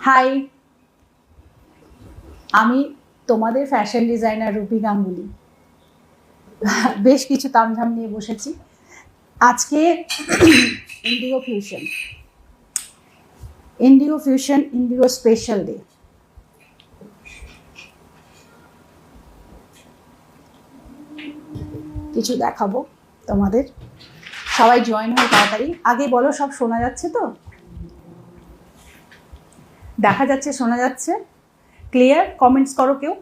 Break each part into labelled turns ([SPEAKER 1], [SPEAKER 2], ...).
[SPEAKER 1] High, আমি তোমাদের fashion designer রূপী গাঙ্গুলি। বেশ কিছু তামঝাম নিয়ে বসেছি আজকে। Indigo fusion, Indigo special day. কিছু দেখাবো তোমাদের, সবাই জয়েন হয় তাড়াতাড়ি। আগে বলো, সব শোনা যাচ্ছে তো? দেখা যাচ্ছে, শোনা যাচ্ছে? ক্লিয়ার? কমেন্টস করো কেউ।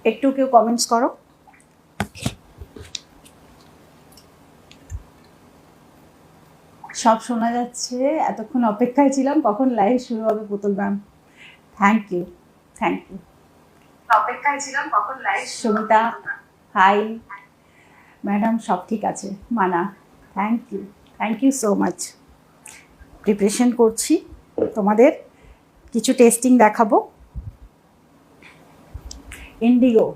[SPEAKER 1] একটু কেউ কমেন্টস করো। সব শোনা যাচ্ছে। এতক্ষণ অপেক্ষায় ছিলাম কখন লাইভ শুরু হবে Putul ma'am. Thank you, thank you. অপেক্ষায় ছিলাম কখন লাইভ। সুমিতা হাই ম্যাডাম, সব ঠিক আছে। Mana thank you so much. Preparation করছি, তোমাদের কিছু টেস্টিং দেখাবো। ইন্ডিগো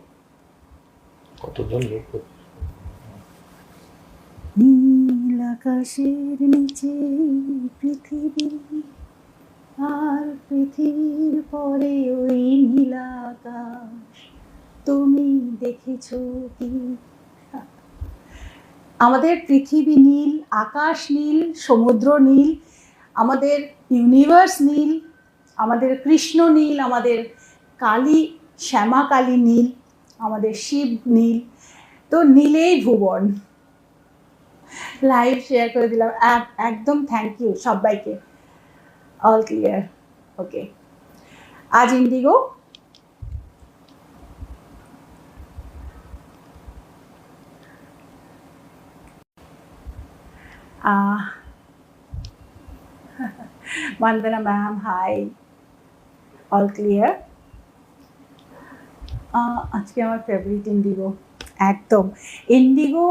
[SPEAKER 2] কতজন লোক?
[SPEAKER 1] নীল আকাশের নিচে পৃথিবী, আর পৃথিবীর পরে ওই নীল আকাশ, তুমি দেখেছো কি? আমাদের পৃথিবী নীল, আকাশ নীল, সমুদ্র নীল, আমাদের ইউনিভার্স নীল, আমাদের কৃষ্ণ নীল, আমাদের কালী শ্যামা কালী নীল, আমাদের শিব নীল। তো নীলেই ভুবন। লাইভ শেয়ার করে দিলাম একদম। থ্যাংক ইউ সবাইকে। অল ক্লিয়ার, ওকে। আজ ইন্ডিগো বন্দনা ম্যাম হাই, অল ক্লিয়ার। আজকে আমার ফেভারিট ইন্ডিগো, একদম। ইন্ডিগো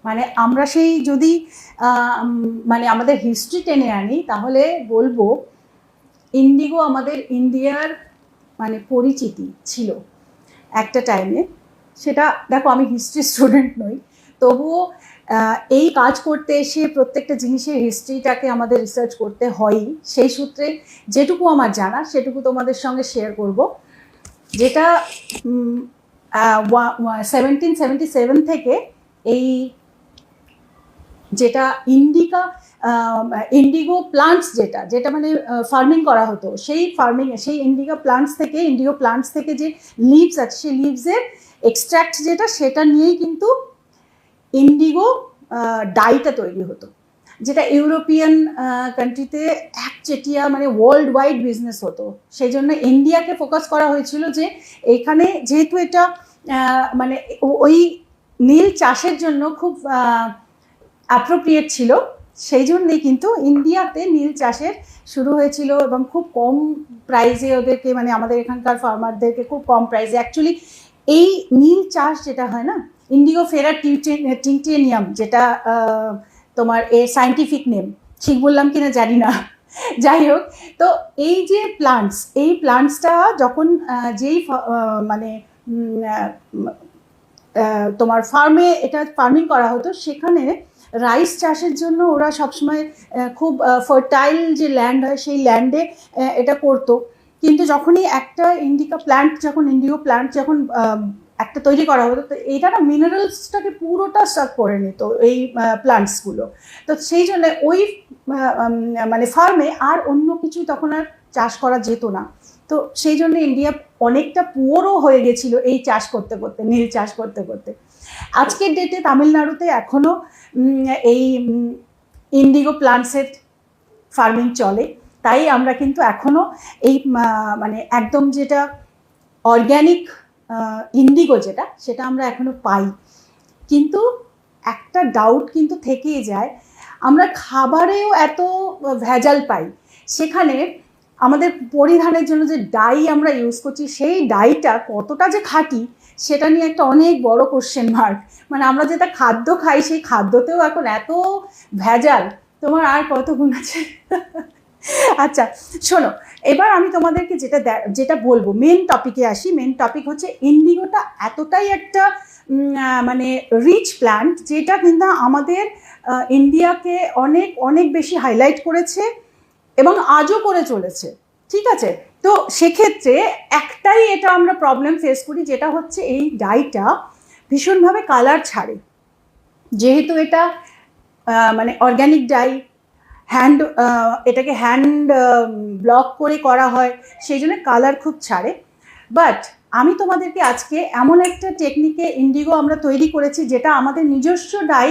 [SPEAKER 1] মানে আমরা সেই যদি মানে আমাদের হিস্ট্রি টেনে আনি তাহলে বলবো ইন্ডিগো আমাদের ইন্ডিয়ার মানে পরিচিতি ছিল একটা টাইমে। সেটা দেখো, আমি হিস্ট্রি স্টুডেন্ট নই, তবুও এই কাজ করতে এসে প্রত্যেকটা জিনিসের হিস্ট্রিটাকে আমাদের রিসার্চ করতে হয়ই। সেই সূত্রে যেটুকু আমার জানা সেটুকু তোমাদের সঙ্গে শেয়ার করব। যেটা 1777 থেকে এই যেটা ইন্ডিগো প্লান্টস যেটা মানে ফার্মিং করা হতো, সেই ইন্ডিগো প্লান্টস থেকে যে লিভস আছে, সেই লিভসের এক্সট্র্যাক্ট সেটা নিয়েই কিন্তু ইন্ডিগো ডাইটা তৈরি হতো, যেটা ইউরোপিয়ান কান্ট্রিতে একচেটিয়া মানে ওয়ার্ল্ড ওয়াইড বিজনেস হতো। সেই জন্য ইন্ডিয়াকে ফোকাস করা হয়েছিল যে এখানে যেহেতু এটা মানে ওই নীল চাষের জন্য খুব অ্যাপ্রোপ্রিয়েট ছিল, সেই জন্যেই কিন্তু ইন্ডিয়াতে নীল চাষের শুরু হয়েছিল এবং খুব কম প্রাইসে ওদেরকে, মানে আমাদের এখানকার ফার্মারদেরকে খুব কম প্রাইসে অ্যাকচুয়ালি এই নীল চাষ যেটা হয় না, ইন্ডিগো ফেরা টিংটেনিয়াম, যেটা তোমার এর সায়েন্টিফিক নেম, ঠিক বললাম কিনা জানি না, যাই হোক। তো এই যে প্লান্টসটা যখন যেই মানে তোমার ফার্মে এটা ফার্মিং করা হতো, সেখানে রাইস চাষের জন্য ওরা সবসময় খুব ফার্টাইল যে ল্যান্ড হয় সেই ল্যান্ডে এটা করতো। কিন্তু যখনই একটা ইন্ডিগো প্ল্যান্ট যখন একটা তৈরি করা হতো, তো এইটা না মিনারেলসটাকে পুরোটা সাক করে নিত এই প্লান্টসগুলো। তো সেই জন্য ওই মানে ফার্মে আর অন্য কিছু তখন আর চাষ করা যেত না। তো সেই জন্য ইন্ডিয়া অনেকটা পুয়ারও হয়ে গেছিল এই চাষ করতে করতে, নীল চাষ করতে করতে। আজকের ডেটে তামিলনাড়ুতে এখনও এই ইন্ডিগো প্লান্টসের ফার্মিং চলে। তাই আমরা কিন্তু এখনও এই মানে একদম যেটা অর্গ্যানিক ইন্ডিগো সেটা আমরা এখনও পাই। কিন্তু একটা ডাউট কিন্তু থেকেই যায়, আমরা খাবারেও এত ভেজাল পাই, সেখানে আমাদের পরিধানের জন্য যে ডাই আমরা ইউজ করছি, সেই ডাইটা কতটা যে খাঁটি সেটা নিয়ে একটা অনেক বড় কোশ্চেন মার্ক। মানে আমরা যেটা খাদ্য খাই সেই খাদ্যতেও এখন এত ভেজাল। তোমার আর কত গুণ আছে? আচ্ছা শোনো, এবার আমি তোমাদেরকে যেটা বলবো, মেন টপিকে আসি। মেন টপিক হচ্ছে ইন্ডিগোটা এতটাই একটা মানে রিচ প্ল্যান্ট, যেটা কিন্তু আমাদের ইন্ডিয়াকে অনেক অনেক বেশি হাইলাইট করেছে এবং আজও করে চলেছে। ঠিক আছে, তো সেক্ষেত্রে একটাই এটা আমরা প্রবলেম ফেস করি, যেটা হচ্ছে এই ডাইটা ভীষণভাবে কালার ছাড়ে। যেহেতু এটা মানে অর্গ্যানিক ডাই, এটাকে হ্যান্ড ব্লক করে করা হয়, সেই জন্য কালার খুব ছাড়ে। বাট আমি তোমাদেরকে আজকে এমন একটা টেকনিকে ইন্ডিগো আমরা তৈরি করেছি, যেটা আমাদের নিজস্ব ডাই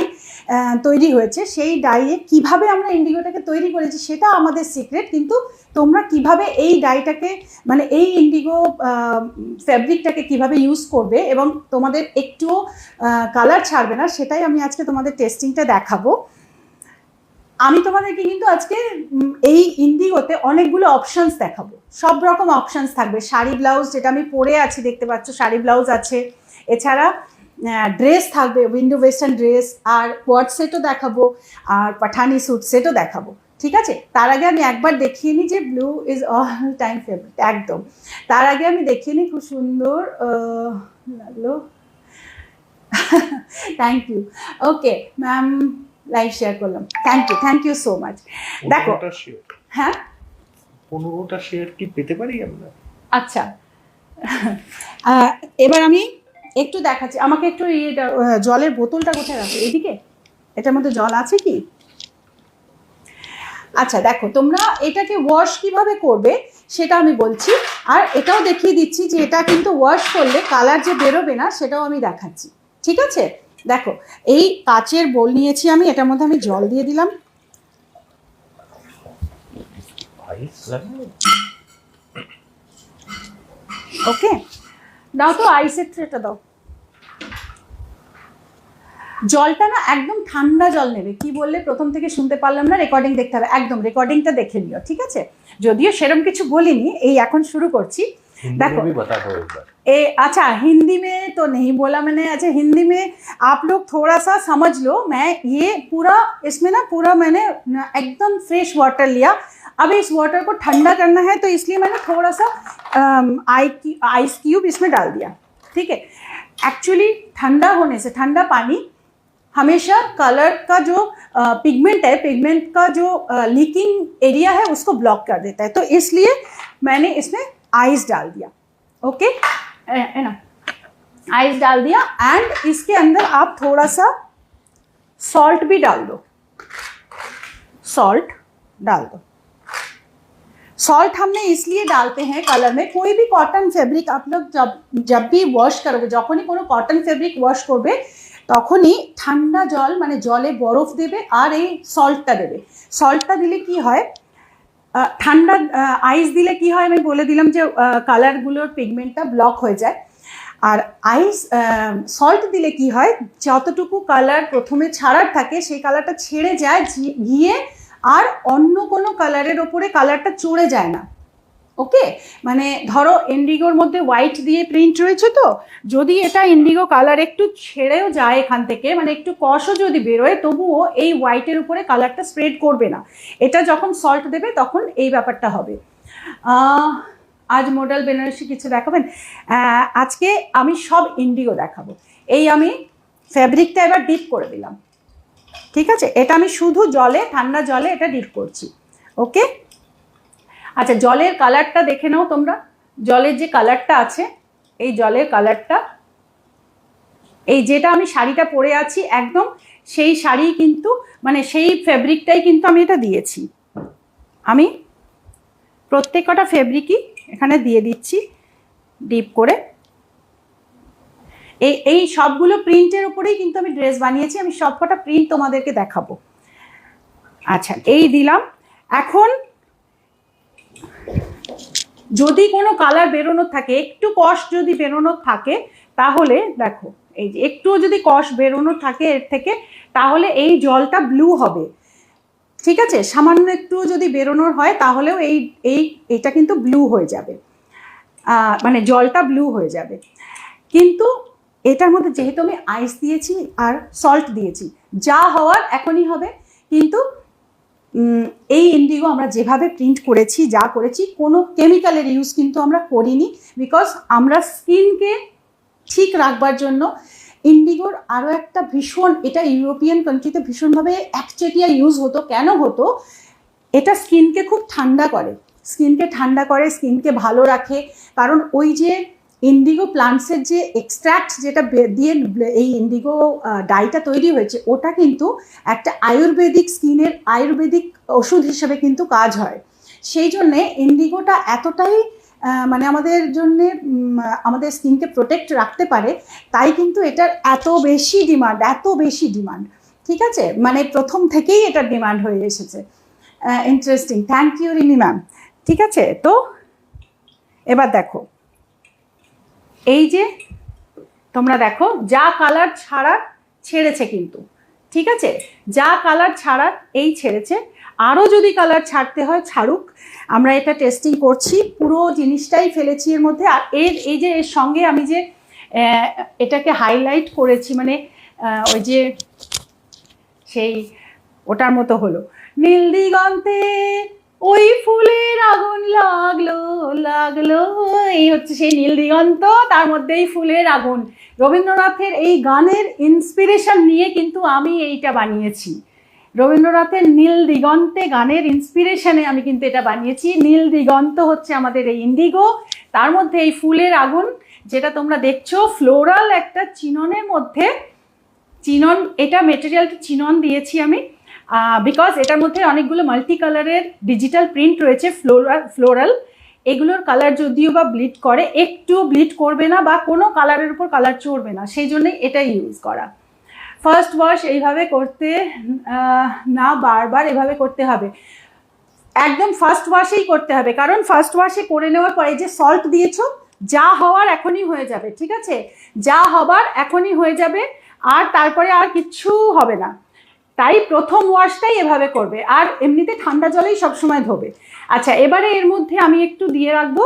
[SPEAKER 1] তৈরি হয়েছে। সেই ডাইয়ে কিভাবে আমরা ইন্ডিগোটাকে তৈরি করেছি সেটা আমাদের সিক্রেট, কিন্তু তোমরা কিভাবে এই ডাইটাকে মানে এই ইন্ডিগো ফ্যাব্রিকটাকে কিভাবে ইউজ করবে এবং তোমাদের একটুও কালার ছাড়বে না, সেটাই আমি আজকে তোমাদের টেস্টিংটা দেখাবো। আমি তোমাদেরকে কিন্তু আজকে এই ইন্ডিগোতে অনেকগুলো অপশানস দেখাবো, সব রকম অপশানস থাকবে। শাড়ি ব্লাউজ, যেটা আমি পরে আছি দেখতে পাচ্ছ, শাড়ি ব্লাউজ আছে, এছাড়া ড্রেস থাকবে, উইন্ডো ওয়েস্টার্ন ড্রেস, আর কোয়ার্ড সেটও দেখাবো, আর পাঠানি স্যুট সেটও দেখাবো। ঠিক আছে, তার আগে আমি একবার দেখিয়ে নিই যে blue is all time favourite, একদম। তার আগে আমি দেখিয়ে নিই, খুব সুন্দর লাগলো, thank you. Okay ma'am, live share করলাম, থ্যাংক ইউ সো মাচ। দেখো, হ্যাঁ
[SPEAKER 2] 15টা শেয়ার কি পেতে পারি আমরা?
[SPEAKER 1] আচ্ছা, এবার আমি একটু দেখাচ্ছি। আমাকে একটু জলের বোতলটা কোথায় রাখো, এদিকে, এটার মধ্যে জল আছে কি? আচ্ছা দেখো, তোমরা এটাকে ওয়াশ কিভাবে করবে সেটা আমি বলছি, আর এটাও দেখিয়ে দিচ্ছি যে এটা কিন্তু ওয়াশ করলে কালার যে বেরোবে না সেটাও আমি দেখাচ্ছি। ঠিক আছে, দেখো এই কাচের বোল নিয়েছি আমি, এটার মধ্যে আমি জল দিয়ে দিলাম। ওকে, দাও তো আইসের ট্রেটা দাও। জলটা না একদম ঠান্ডা জল নেবে। কি বললে প্রথম থেকে শুনতে পারলাম না, রেকর্ডিং দেখতে হবে, একদম রেকর্ডিংটা দেখে নিও। ঠিক আছে, যদিও সেরকম কিছু বলিনি, এই এখন শুরু করছি। देखो अच्छा, हिंदी में तो नहीं बोला मैंने। अच्छा, हिंदी में आप लोग थोड़ा सा समझ लो। मैं ये पूरा इसमें ना पूरा मैंने एकदम फ्रेश वाटर लिया। अब इस वाटर को ठंडा करना है, तो इसलिए मैंने थोड़ा सा आइस क्यूब इसमें डाल दिया। ठीक है, एक्चुअली ठंडा होने से, ठंडा पानी हमेशा कलर का जो पिगमेंट है, पिगमेंट का जो लीकिंग एरिया है उसको ब्लॉक कर देता है, तो इसलिए मैंने इसमें आइस डाल दिया। ओके, है ना, आइस डाल दिया। एंड इसके अंदर आप थोड़ा सा सॉल्ट भी डाल दो, सॉल्ट डाल दो। सॉल्ट हमने इसलिए डालते हैं कलर में, कोई भी कॉटन फैब्रिक आप लोग जब भी वॉश करोगे, যখনই কোনো কটন ফেব্রিক ওয়াশ করবে তখনই ঠান্ডা জল মানে জলে বরফ দেবে আর এই সল্টটা দেবে। সল্টটা দিলে কি হয়, ঠান্ডা আইস দিলে কি হয় আমি বলে দিলাম যে কালারগুলোর পিগমেন্টটা ব্লক হয়ে যায়। আর আইস সল্ট দিলে কি হয়, যতটুকু কালার প্রথমে ছাড়ার থাকে সেই কালারটা ছেড়ে যায় গিয়ে, আর অন্য কোনো কালারের ওপরে কালারটা চড়ে যায় না। ওকে, মানে ধরো ইন্ডিগোর মধ্যে হোয়াইট দিয়ে প্রিন্ট রয়েছে, তো যদি এটা ইন্ডিগো কালার একটু ছেড়েও যায় এখান থেকে, মানে একটু কষও যদি বেরোয়, তবুও এই হোয়াইটের উপরে কালারটা স্প্রেড করবে না। এটা যখন সল্ট দেবে তখন এই ব্যাপারটা হবে। আজ মডেল বেনারসি কিছু দেখাবেন? আজকে আমি সব ইন্ডিগো দেখাবো। এই আমি ফ্যাব্রিকটা এবার ডিপ করে দিলাম। ঠিক আছে, এটা আমি শুধু জলে, ঠান্ডা জলে এটা ডিপ করছি। ওকে, আচ্ছা, জলের কালারটা দেখে নাও তোমরা। জলের যে কালারটা আছে, এই জলের কালারটা, এই যেটা আমি শাড়িটা পরে আছি একদম সেই শাড়ি, কিন্তু মানে সেই ফেব্রিকটাই কিন্তু আমি এটা দিয়েছি। আমি প্রত্যেকটা ফেব্রিকই এখানে দিয়ে দিচ্ছি ডিপ করে। এই সবগুলো প্রিন্টের উপরেই কিন্তু আমি ড্রেস বানিয়েছি। আমি সবকটা প্রিন্ট তোমাদেরকে দেখাবো। আচ্ছা, এই দিলাম। এখন যদি কোনো কালার বেরোনোর থাকে, একটু কষ যদি বেরোনোর থাকে, তাহলে দেখো এই যে একটু যদি কষ বেরোনোর থাকে এর থেকে, তাহলে এই জলটা ব্লু হবে। ঠিক আছে, সামান্য একটু যদি বেরোনোর হয় তাহলেও এইটা কিন্তু ব্লু হয়ে যাবে, মানে জলটা ব্লু হয়ে যাবে। কিন্তু এটার মধ্যে যেহেতু আমি আইস দিয়েছি আর সল্ট দিয়েছি, যা হওয়ার এখনই হবে। কিন্তু এই ইন্ডিগো আমরা যেভাবে প্রিন্ট করেছি, যা করেছি, কোনো কেমিক্যালের ইউজ কিন্তু আমরা করিনি, বিকজ আমরা স্কিনকে ঠিক রাখবার জন্য ইন্ডিগোর আরও একটা ভীষণ, এটা ইউরোপিয়ান কান্ট্রিতে ভীষণভাবে একচেটিয়া ইউজ হতো। কেন হতো? এটা স্কিনকে খুব ঠান্ডা করে, স্কিনকে ভালো রাখে। কারণ ওই যে ইন্ডিগো প্লান্টসের যে এক্সট্র্যাক্ট যেটা দিয়ে এই ইন্ডিগো ডাইটা তৈরি হয়েছে, ওটা কিন্তু একটা স্কিনের আয়ুর্বেদিক ওষুধ হিসেবে কিন্তু কাজ হয়। সেই জন্যে ইন্ডিগোটা এতটাই মানে আমাদের জন্যে আমাদের স্কিনকে প্রোটেক্ট রাখতে পারে, তাই কিন্তু এটার এত বেশি ডিমান্ড। ঠিক আছে, মানে প্রথম থেকেই এটার ডিমান্ড হয়ে এসেছে। Interesting, thank you Rini ma'am. ঠিক আছে, তো এবার দেখো, এই যে তোমরা দেখো যা কালার ছাড়া ছেড়েছে কিন্তু, ঠিক আছে, যা কালার ছাড়া এই ছেড়েছে, আরও যদি কালার ছাড়তে হয় ছাড়ুক, আমরা এটা টেস্টিং করছি, পুরো জিনিসটাই ফেলেছি এর মধ্যে। আর এই যে এর সঙ্গে আমি যে এটাকে হাইলাইট করেছি, মানে ওই যে সেই ওটার মতো হলো, নীল দিগন্তে ওই ফুলের আগুন লাগলো, এই হচ্ছে সেই নীল দিগন্ত, তার মধ্যে এই ফুলের আগুন। রবীন্দ্রনাথের এই গানের ইন্সপিরেশন নিয়ে কিন্তু আমি এইটা বানিয়েছি। রবীন্দ্রনাথের নীল দিগন্তে গানের ইন্সপিরেশনে আমি কিন্তু এটা বানিয়েছি। নীল দিগন্ত হচ্ছে আমাদের এই ইন্ডিগো, তার মধ্যে এই ফুলের আগুন যেটা তোমরা দেখছো ফ্লোরাল একটা চিননের মধ্যে, চিনন, এটা মেটেরিয়ালটা চিনন দিয়েছি আমি, বিকজ এটার মধ্যে অনেকগুলো মাল্টি কালারের ডিজিটাল প্রিন্ট রয়েছে ফ্লোরাল। এগুলোর কালার যদিও বা ব্লিড করে, একটু ব্লিড করবে না বা কোনো কালারের উপর কালার চড়বে না, সেই জন্যই এটা ইউজ করা। ফার্স্ট ওয়াশ এইভাবে করতে না, বারবার এভাবে করতে হবে, একদম ফার্স্ট ওয়াশেই করতে হবে। কারণ ফার্স্ট ওয়াশে করে নেওয়ার পরে যে সল্ট দিয়েছো, যা হওয়ার এখনই হয়ে যাবে, ঠিক আছে, যা হবার এখনই হয়ে যাবে, আর তারপরে আর কিচ্ছু হবে না। তাই প্রথম ওয়াশটাই এভাবে করবে, আর এমনিতে ঠান্ডা জলেই সবসময় ধোবে। আচ্ছা, এবারে এর মধ্যে আমি একটু দিয়ে রাখবো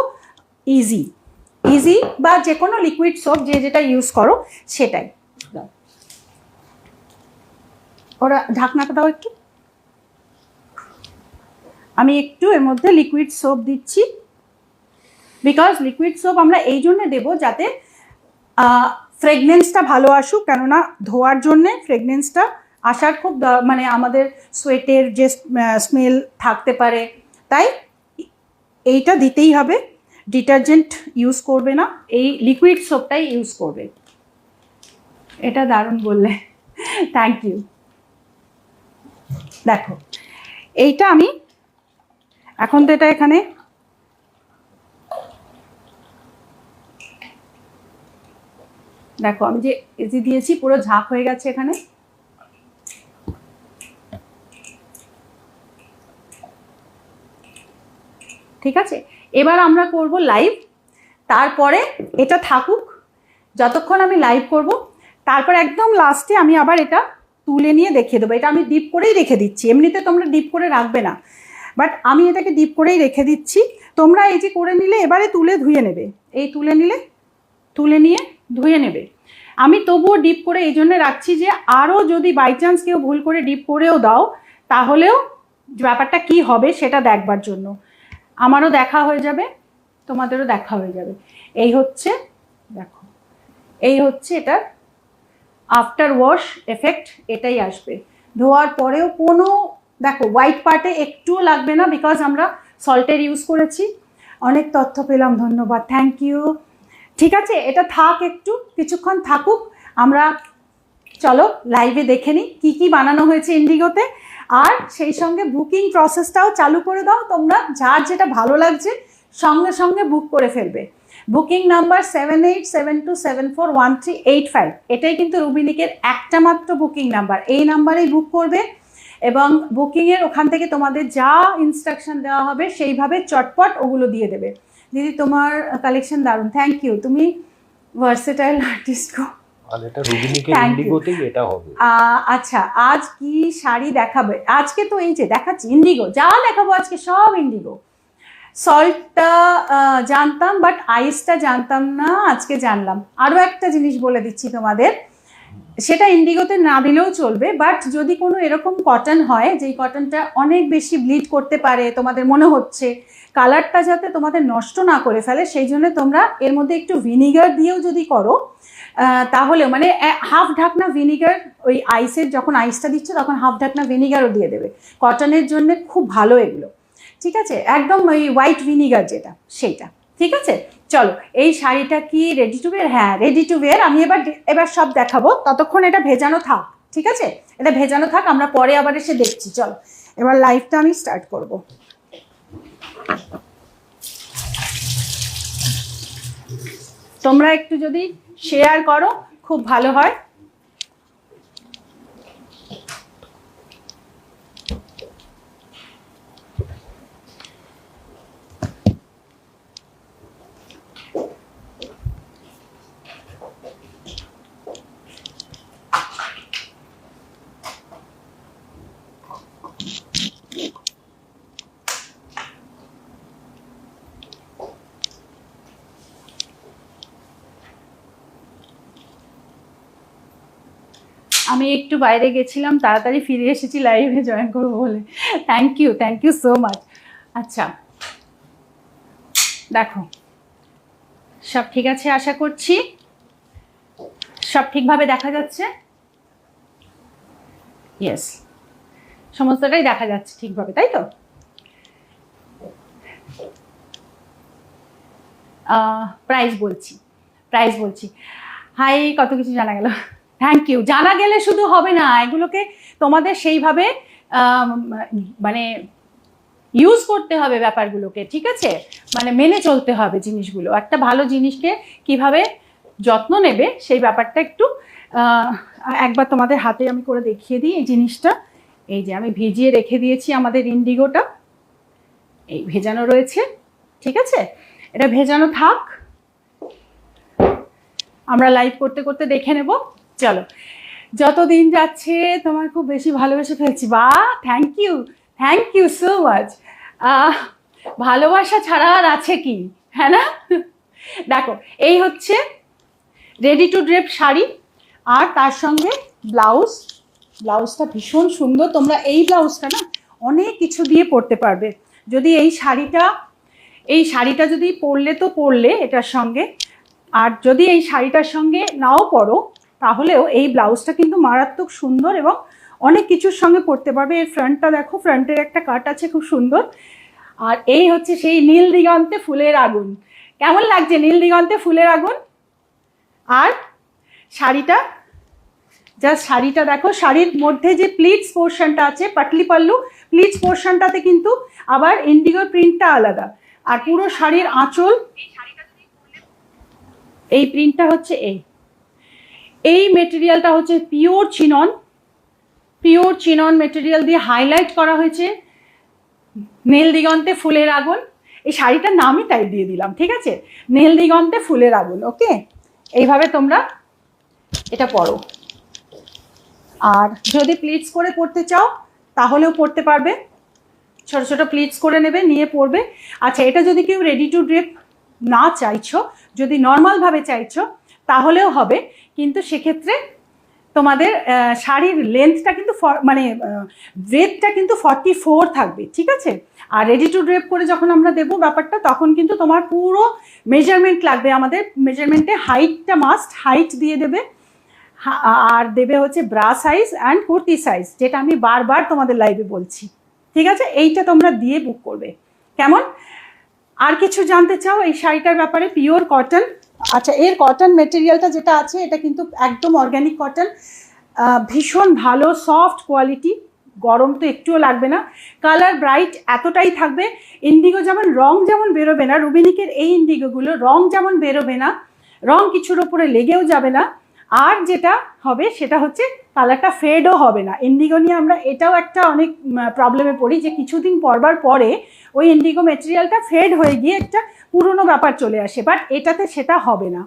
[SPEAKER 1] ইজি বা যে কোনো লিকুইড সোপ, যে যেটা ইউজ করো সেটাই। ওরা ঢাকনাটা দাও একটু, আমি একটু এর মধ্যে লিকুইড সোপ দিচ্ছি, বিকজ লিকুইড সোপ আমরা এই জন্য দেবো যাতে ফ্রেগনেন্সটা ভালো আসুক, কেননা ধোয়ার জন্যে ফ্রেগনেন্সটা আসার খুব মানে আমাদের সোয়েটের যে স্মেল থাকতে পারে, তাই এইটা দিতেই হবে। ডিটারজেন্ট ইউজ করবে না, এই লিকুইড সোপটাই ইউজ করবে। এটা দারুণ বললে, থ্যাংক ইউ। দেখো এইটা আমি এখন তো এটা এখানে দেখো, আমি যে এজি দিয়েছি পুরো ঝাঁক হয়ে গেছে এখানে। ঠিক আছে, এবার আমরা করব লাইভ, তারপরে এটা থাকুক যতক্ষণ আমি লাইভ করব, তারপর একদম লাস্টে আমি আবার এটা তুলে নিয়ে দেখিয়ে দেবো। এটা আমি ডিপ করেই রেখে দিচ্ছি, এমনিতে তোমরা ডিপ করে রাখবে না, বাট আমি এটাকে ডিপ করেই রেখে দিচ্ছি। তোমরা এই যে করে নিলে এবারে তুলে ধুয়ে নেবে, এই তুলে নিয়ে ধুয়ে নেবে। আমি তবুও ডিপ করে এই জন্য রাখছি যে আরও যদি বাই চান্স কেউ ভুল করে ডিপ করেও দাও, তাহলেও ব্যাপারটা কি হবে সেটা দেখবার জন্য। আমারও দেখা হয়ে যাবে, তোমাদেরও দেখা হয়ে যাবে। এই হচ্ছে, দেখো এই হচ্ছে এটার আফটার ওয়াশ এফেক্ট, এটাই আসবে। ধোয়ার পরেও কোনো, দেখো হোয়াইট পার্টে একটুও লাগবে না, বিকজ আমরা সল্টের ইউজ করেছি। অনেক তথ্য পেলাম, ধন্যবাদ, থ্যাংক ইউ। ঠিক আছে, এটা থাক, একটু কিছুক্ষণ থাকুক, আমরা চলো লাইভে দেখে নিই কী কী বানানো হয়েছে ইন্ডিগোতে। আর সেই সঙ্গে বুকিং প্রসেসটাও চালু করে দাও তোমরা, যার যেটা ভালো লাগছে সঙ্গে সঙ্গে বুক করে ফেলবে। বুকিং নাম্বার 7872741385, এটাই কিন্তু রুবিনিকের একটা মাত্র বুকিং নাম্বার, এই নাম্বারেই বুক করবে এবং বুকিংয়ের ওখান থেকে তোমাদের যা ইনস্ট্রাকশন দেওয়া হবে সেইভাবে চটপট ওগুলো দিয়ে দেবে। দিদি তোমার কালেকশন দারুণ, থ্যাংক ইউ, তুমি ভার্সেটাইল আর্টিস্ট গো।
[SPEAKER 2] আর এটা রুবিনিকের ইন্ডিগোতেই এটা হবে।
[SPEAKER 1] আচ্ছা, আজ কি শাড়ি দেখাবে? আজকে তো এই যে দেখাচ্ছি ইন্ডিগো, যা দেখাবো আজকে সব ইন্ডিগো। সল্টটা জানতাম, বাট আইসটা জানতাম না, আজকে জানলাম। আরও একটা জিনিস বলে দিচ্ছি তোমাদের, সেটা ইন্ডিগোতে না দিলেও চলবে, বাট যদি কোনো এরকম কটন হয় যেই কটনটা অনেক বেশি ব্লিড করতে পারে, তোমাদের মনে হচ্ছে কালারটা যাতে তোমাদের নষ্ট না করে ফেলে, সেই জন্য তোমরা এর মধ্যে একটু ভিনিগার দিয়েও যদি করো তাহলেও মানে হাফ ঢাকনা ভিনিগার, ওই আইসের যখন আইসটা দিচ্ছে তখন হাফ ঢাকনা ভিনিগারও দিয়ে দেবে, কটনের জন্য খুব ভালো এগুলো, ঠিক আছে? একদম ওই হোয়াইট ভিনিগার যেটা সেইটা, ঠিক আছে? চলো, এই শাড়িটা কি রেডি টু ওয়্যার? হ্যাঁ রেডি টু ওয়্যার। আমি এবার সব দেখাবো, ততক্ষণ এটা ভেজানো থাক, ঠিক আছে? এটা ভেজানো থাক, আমরা পরে আবার এসে দেখছি। চলো এবার লাইভটা আমি স্টার্ট করব। তোমরা একটু যদি শেয়ার করো খুব ভালো হয়। আমি একটু বাইরে গেছিলাম, তাড়াতাড়ি ফিরে এসেছি লাইভে জয়েন করবো বলে। Thank you so much. আচ্ছা দেখো, সব ঠিক আছে আশা করছি, সব ঠিকভাবে দেখা যাচ্ছে। ইয়েস, সমস্তটাই দেখা যাচ্ছে ঠিকভাবে, তাই তো? প্রাইস বলছি। হাই, কত কিছু জানা গেল, থ্যাংক ইউ। জানা গেলে শুধু হবে না, এগুলোকে তোমাদের সেইভাবে মানে ইউজ করতে হবে ব্যাপারগুলোকে, ঠিক আছে? মানে মেনে চলতে হবে জিনিসগুলো। একটা ভালো জিনিসকে কিভাবে যত্ন নেবে সেই ব্যাপারটা একটু একবার তোমাদের হাতে আমি করে দেখিয়ে দিই। এই জিনিসটা এই যে আমি ভিজিয়ে রেখে দিয়েছি, আমাদের ইন্ডিগোটা এই ভেজানো রয়েছে, ঠিক আছে? এটা ভেজানো থাক, আমরা লাইভ করতে করতে দেখে নেব। চলো, যত দিন যাচ্ছে তোমার খুব বেশি ভালোবেসে ফেলছি। বা থ্যাংক ইউ সো মাচ। ভালোবাসা ছাড়া আর আছে কি, হ্যাঁ না? দেখো, এই হচ্ছে রেডি টু ড্রেপ শাড়ি, আর তার সঙ্গে ব্লাউজটা ভীষণ সুন্দর। তোমরা এই ব্লাউজটা না অনেক কিছু দিয়ে পরতে পারবে। যদি এই শাড়িটা যদি পরলে এটার সঙ্গে, আর যদি এই শাড়িটার সঙ্গে নাও পরো তাহলেও এই ব্লাউজটা কিন্তু মারাত্মক সুন্দর এবং অনেক কিছুর সঙ্গে পরতে পারবে। এর ফ্রন্টটা দেখো, ফ্রন্টের একটা কাট আছে খুব সুন্দর। আর এই হচ্ছে সেই নীল দিগন্তে ফুলের আগুন। কেমন লাগছে নীল দিগন্তে ফুলের আগুন? আর শাড়িটা দেখো, শাড়ির মধ্যে যে প্লিটস পোর্শনটা আছে, পাটলি পাল্লু প্লিটস পোর্শনটাতে কিন্তু আবার ইন্ডিগো প্রিন্টটা আলাদা। আর পুরো শাড়ির আঁচল, এই প্রিন্টটা হচ্ছে এই মেটেরিয়ালটা হচ্ছে পিওর চিনন মেটেরিয়াল দিয়ে হাইলাইট করা হয়েছে নীল দিগন্তে ফুলের আগুন। এই শাড়িটার নামই তাই দিয়ে দিলাম, ঠিক আছে? নীল দিগন্তে ফুলের আগুন। ওকে, এইভাবে তোমরা এটা পরো। আর যদি প্লিটস করে পরতে চাও তাহলেও পরতে পারবে, ছোট ছোট প্লিটস করে নেবে, নিয়ে পরবে। আচ্ছা, এটা যদি কেউ রেডি টু ড্রেপ না চাইছো, যদি নর্মালভাবে চাইছো তাহলেও হবে, কিন্তু সেক্ষেত্রে তোমাদের শাড়ির লেন্থটা কিন্তু মানে ব্রেথটা কিন্তু 44 থাকবে, ঠিক আছে? আর রেডি টু ড্রেপ করে যখন আমরা দেবো ব্যাপারটা, তখন কিন্তু তোমার পুরো মেজারমেন্ট লাগবে। আমাদের মেজারমেন্টে হাইটটা মাস্ট, হাইট দিয়ে দেবে, আর দেবে হচ্ছে bra size and kurti size, যেটা আমি বারবার তোমাদের লাইভে বলছি, ঠিক আছে? এইটা তোমরা দিয়ে বুক করবে, কেমন? আর কিছু জানতে চাও এই শাড়িটার ব্যাপারে? Pure cotton. আচ্ছা, এর কটন মেটেরিয়ালটা যেটা আছে এটা কিন্তু একদম অর্গ্যানিক কটন, ভীষণ ভালো সফট কোয়ালিটি, গরম তো একটুও লাগবে না, কালার ব্রাইট এতটাই থাকবে। ইন্ডিগো যেমন রং যেমন বেরোবে না, রুবিনিকের এই ইন্ডিগোগুলো রং যেমন বেরোবে না, রং কিছুর ওপরে লেগেও যাবে না, আর যেটা হবে সেটা হচ্ছে কালারটা ফেডও হবে না। ইন্ডিগো নিয়ে আমরা এটাও একটা অনেক প্রবলেমে পড়ি যে কিছুদিন পরবার পরে ওই ইন্ডিগো মেটেরিয়ালটা ফেড হয়ে গিয়ে একটা পুরনো ব্যাপার চলে আসে, বাট এটাতে সেটা হবে না,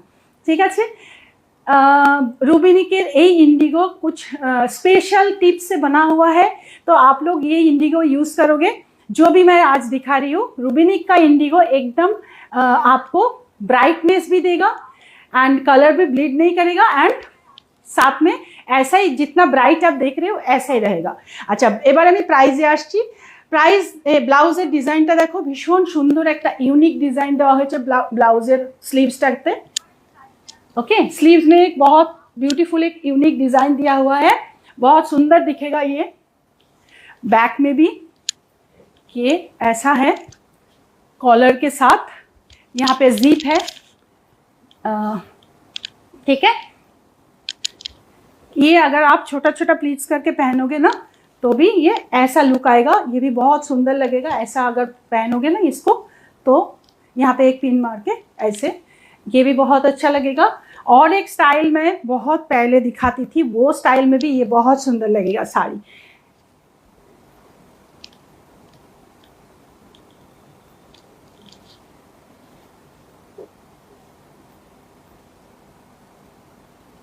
[SPEAKER 1] ঠিক আছে? रूबिनी के इंडिगो कुछ स्पेशल टिप्स से बना हुआ है, तो आप लोग ये इंडिगो यूज़ करोगे। जो भी मैं आज दिखा रही हूँ, रूबिनिक का इंडिगो एकदम आपको ब्राइटनेस भी देगा एंड कलर भी ब्लीड नहीं करेगा एंड साथ में ऐसा ही जितना ब्राइट आप देख रहे हो ऐसा ही रहेगा। আচ্ছা এবার আমি প্রাইজে আসছি। প্রাইস ব্লাউজের ডিজাইনটা দেখো ভীষণ সুন্দর একটা ইউনিক ডিজাइन দেওয়া হয়েছে ব্লাউজের স্লিভসটাতে। ओके स्लीव्स में एक बहुत ब्यूटीफुल एक यूनिक डिजाइन दिया हुआ है, बहुत सुंदर दिखेगा ये। बैक में भी ये ऐसा है कॉलर के साथ, यहाँ पे जिप है, ठीक है। ये अगर आप छोटा छोटा प्लीट्स करके पहनोगे ना तो भी ये ऐसा लुक आएगा, ये भी बहुत सुंदर लगेगा। ऐसा अगर पहनोगे ना इसको तो यहाँ पे एक पिन मार के ऐसे, ये भी बहुत अच्छा लगेगा। और एक स्टाइल में बहुत पहले दिखाती थी, वो स्टाइल में भी ये बहुत सुंदर लगेगा साड़ी।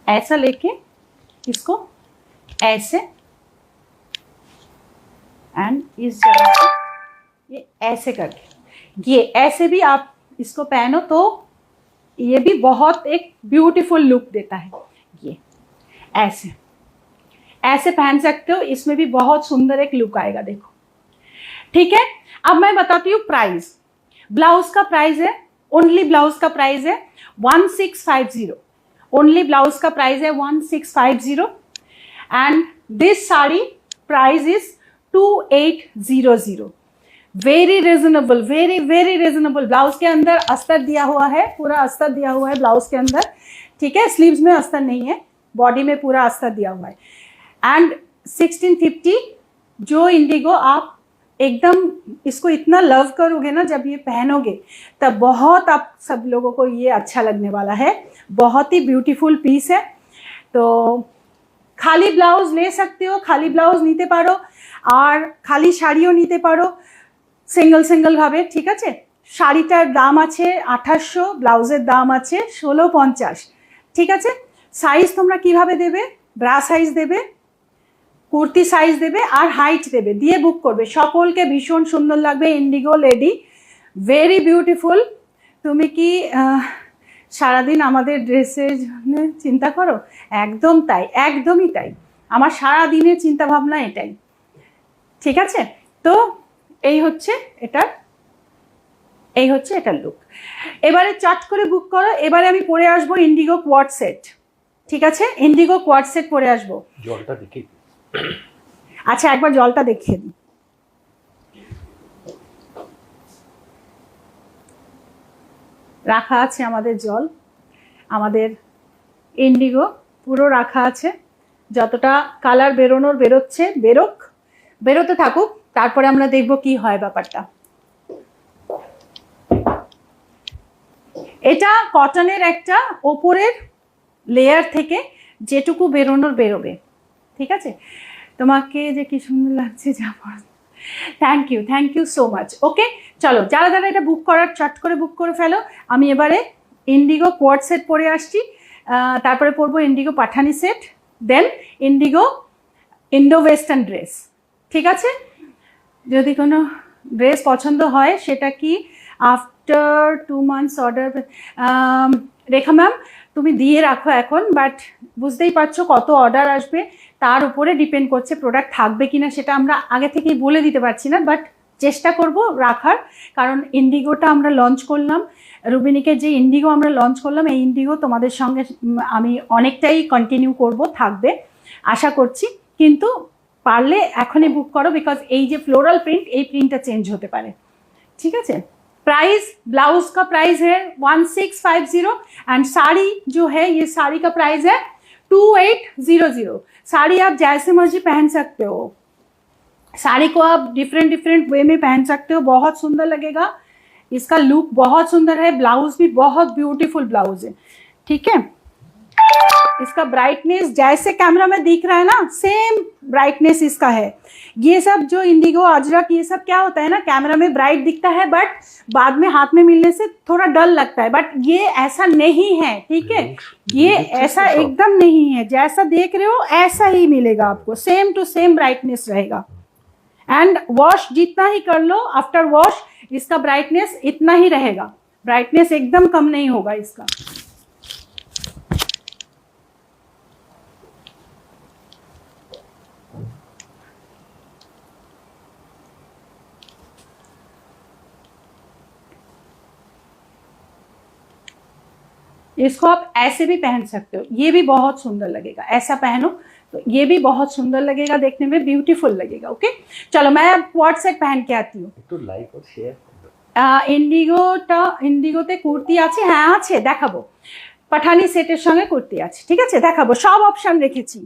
[SPEAKER 1] ऐसा लेके इसको ऐसे एंड इस जगह से ये ऐसे करके, ये ऐसे भी आप इसको पहनो तो ये भी बहुत एक ब्यूटीफुल लुक देता है। ये ऐसे ऐसे पहन सकते हो, इसमें भी बहुत सुंदर एक लुक आएगा, देखो ठीक है। अब मैं बताती हूँ प्राइस। ब्लाउज का प्राइस है, ओनली ब्लाउज का प्राइस है 1650। ओनली ब्लाउज का प्राइस है 1650 and this sari price is 2800। Very reasonable, very very reasonable. Blouse के अंदर अस्तर दिया हुआ है, पूरा अस्तर दिया हुआ है ब्लाउज के अंदर, ठीक है। स्लीव्स में अस्तर नहीं है, बॉडी में पूरा अस्तर दिया हुआ है। एंड 1650 जो इंडिगो आप एकदम इसको इतना लव करोगे ना जब ये पहनोगे तब बहुत आप सब लोगों को ये अच्छा लगने वाला है। बहुत ही ब्यूटीफुल पीस है। तो खाली ब्लाउज ले सकते हो, खाली ब्लाउज নিতে পারো আর খালি শাড়িও নিতে পারো সিঙ্গেল সিঙ্গেল ভাবে, ঠিক আছে। শাড়িটার দাম আছে 2800, ব্লাউজের দাম আছে 1650, ঠিক আছে। সাইজ তোমরা কিভাবে দেবে? ব্রা সাইজ দেবে, কুর্তি সাইজ দেবে আর হাইট দেবে, দিয়ে বুক করবে। সকলকে ভীষণ সুন্দর লাগবে। Indigo lady very beautiful. তুমি কি সারাদিন আমাদের ড্রেসের জন্য চিন্তা করো? একদম তাই, একদমই তাই। আমার সারাদিনের চিন্তা ভাবনা এটাই, ঠিক আছে। তো এই হচ্ছে এটার লুক। এবারে চট করে বুক করো। এবারে আমি পরে আসবো ইন্ডিগো কোয়াড সেট, ঠিক আছে। ইন্ডিগো কোয়াড সেট পরে আসবো।
[SPEAKER 2] জলটা দেখি,
[SPEAKER 1] আচ্ছা একবার জলটা দেখিয়ে দিই। রাখা আছে আমাদের জল, আমাদের ইন্ডিগো পুরো রাখা আছে। যতটা কালার বেরোনোর বেরোচ্ছে বেরোতে থাকুক, তারপরে আমরা দেখব কি হয় ব্যাপারটা। এটা কটনের একটা ওপরের লেয়ার থেকে যেটুকু বেরোনোর বেরোবে, ঠিক আছে। তোমাকে যে কি সুন্দর লাগছে জামা, থ্যাংক ইউ সো মাচ। ওকে চলো, যারা যারা এটা বুক করার চট করে বুক করে ফেলো। আমি এবারে ইন্ডিগো কোয়াড সেট পরে আসছি, তারপরে পরবো ইন্ডিগো পাঠানি সেট, দেন ইন্ডিগো ইন্ডো ওয়েস্টার্ন ড্রেস, ঠিক আছে। যদি কোনো ড্রেস পছন্দ হয় সেটা কি আফটার 2 months অর্ডার, রেখা ম্যাম তুমি দিয়ে রাখো এখন, বাট বুঝতেই পারছো কত অর্ডার আসবে তার উপরে ডিপেন্ড করছে প্রোডাক্ট থাকবে কিনা, সেটা আমরা আগে থেকেই বলে দিতে পারছি না, বাট চেষ্টা করব রাখার। কারণ ইন্ডিগোটা আমরা লঞ্চ করলাম, রুবিনিকের যে ইন্ডিগো আমরা লঞ্চ করলাম, এই ইন্ডিগো তোমাদের সঙ্গে আমি অনেকটাই কন্টিনিউ করব, থাকবে আশা করছি। কিন্তু পারলে এখনই বুক করো, বিকজ এই যে ফ্লোরাল প্রিন্ট, এই প্রিন্টটা চেঞ্জ হতে পারে, ঠিক আছে। प्राइस ब्लाउज का प्राइस है 1650 एंड साड़ी जो है ये साड़ी का प्राइस है 2800। साड़ी आप जैसे मर्जी पहन सकते हो, साड़ी को आप डिफरेंट वे में पहन सकते हो, बहुत सुंदर लगेगा। इसका लुक बहुत सुंदर है, ब्लाउज भी बहुत ब्यूटीफुल ब्लाउज है, ठीक है। इसका ब्राइटनेस जैसे कैमरा में दिख रहा है ना, सेम ब्राइटनेस इसका है। ये सब जो इंडिगो अजरक ये सब क्या होता है ना, कैमरा में ब्राइट दिखता है बट बाद में हाथ में मिलने से थोड़ा डल लगता है, बट ये ऐसा नहीं है, ठीक है। ये ऐसा एकदम नहीं है, जैसा देख रहे हो ऐसा ही मिलेगा आपको, सेम टू सेम ब्राइटनेस रहेगा। एंड वॉश जितना ही कर लो, आफ्टर वॉश इसका ब्राइटनेस इतना ही रहेगा, ब्राइटनेस एकदम कम नहीं होगा इसका। इसको आप ऐसे भी पहन सकते हो, ये भी बहुत सुंदर लगेगा, ऐसा पहनो तो ये भी बहुत सुंदर लगेगा, देखने में ब्यूटीफुल लगेगा। ओके चलो मैं क्वाड सेट पहन के आती हूँ।
[SPEAKER 2] একটু লাইক আর শেয়ার
[SPEAKER 1] ইন্ডিগোতে কুর্তি আছে, হ্যাঁ আছে, দেখাবো। পাঠানি সেটের সঙ্গে কুর্তি আছে, ঠিক আছে দেখাবো, সব অপশন রেখেছি।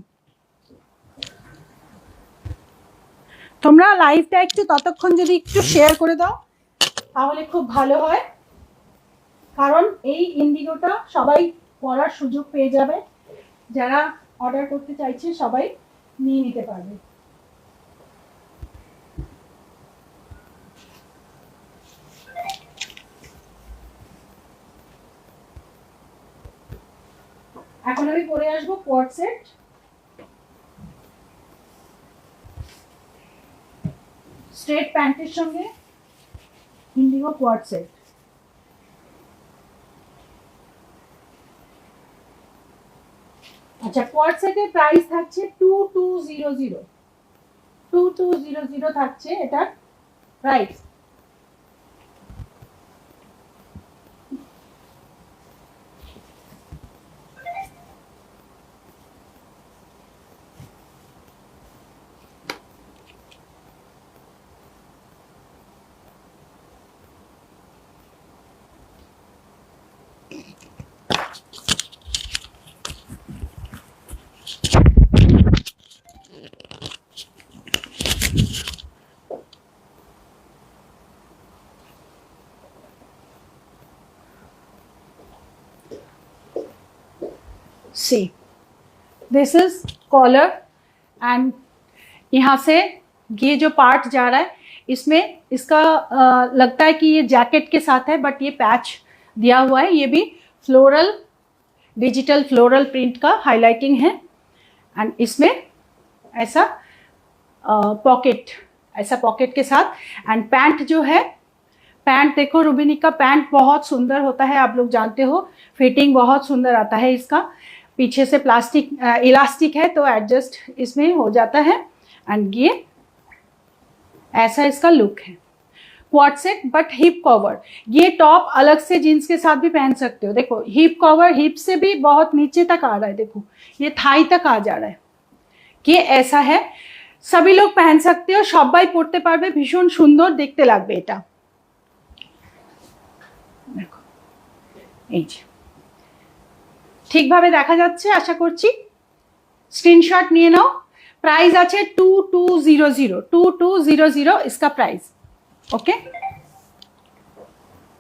[SPEAKER 1] তোমরা লাইভটা একটু ততক্ষণ যদি একটু শেয়ার করে দাও তাহলে খুব ভালো হয়, কারণ এই ইন্ডিগোটা সবাই পরার সুযোগ পেয়ে যাবে, যারা অর্ডার করতে চাইছে সবাই নিয়ে নিতে পারবে। এখন আমি পরে আসবো কোয়াড সেট, স্ট্রেট প্যান্টের সঙ্গে ইন্ডিগো কোয়াড সেট। আচ্ছা কোয়াড সেটের প্রাইস থাকছে 2200, 2200 থাকছে এটার price. See, this is collar and यहाँ से ये जो पार्ट जा रहा है इसमें इसका लगता है कि ये जैकेट के साथ है, बट ये पैच दिया हुआ है, ये भी फ्लोरल डिजिटल फ्लोरल प्रिंट का हाईलाइटिंग है। एंड इसमें ऐसा पॉकेट, ऐसा पॉकेट के साथ। एंड पैंट जो है, पैंट देखो रुबिनिक का पैंट बहुत सुंदर होता है, आप लोग जानते हो, फिटिंग बहुत सुंदर आता है इसका, पीछे से प्लास्टिक इलास्टिक है तो एडजस्ट इसमें हो जाता है। एंड ये ऐसा इसका लुक है quad set but hip cover. ये टॉप अलग से जीन्स के साथ भी पहन सकते हो, देखो हिप कवर, हिप से भी बहुत नीचे तक आ रहा है, देखो ये थाई तक आ जा रहा है, ये ऐसा है, सभी लोग पहन सकते हो, सबाई পরতে পারবে, ভীষণ সুন্দর দেখতে লাগবে এটা। দেখো এই যে ঠিকভাবে দেখা যাচ্ছে আশা করছি, স্ক্রিনশট নিয়ে নাও। প্রাইস আছে 2200, 2200 इसका प्राइस। ওকে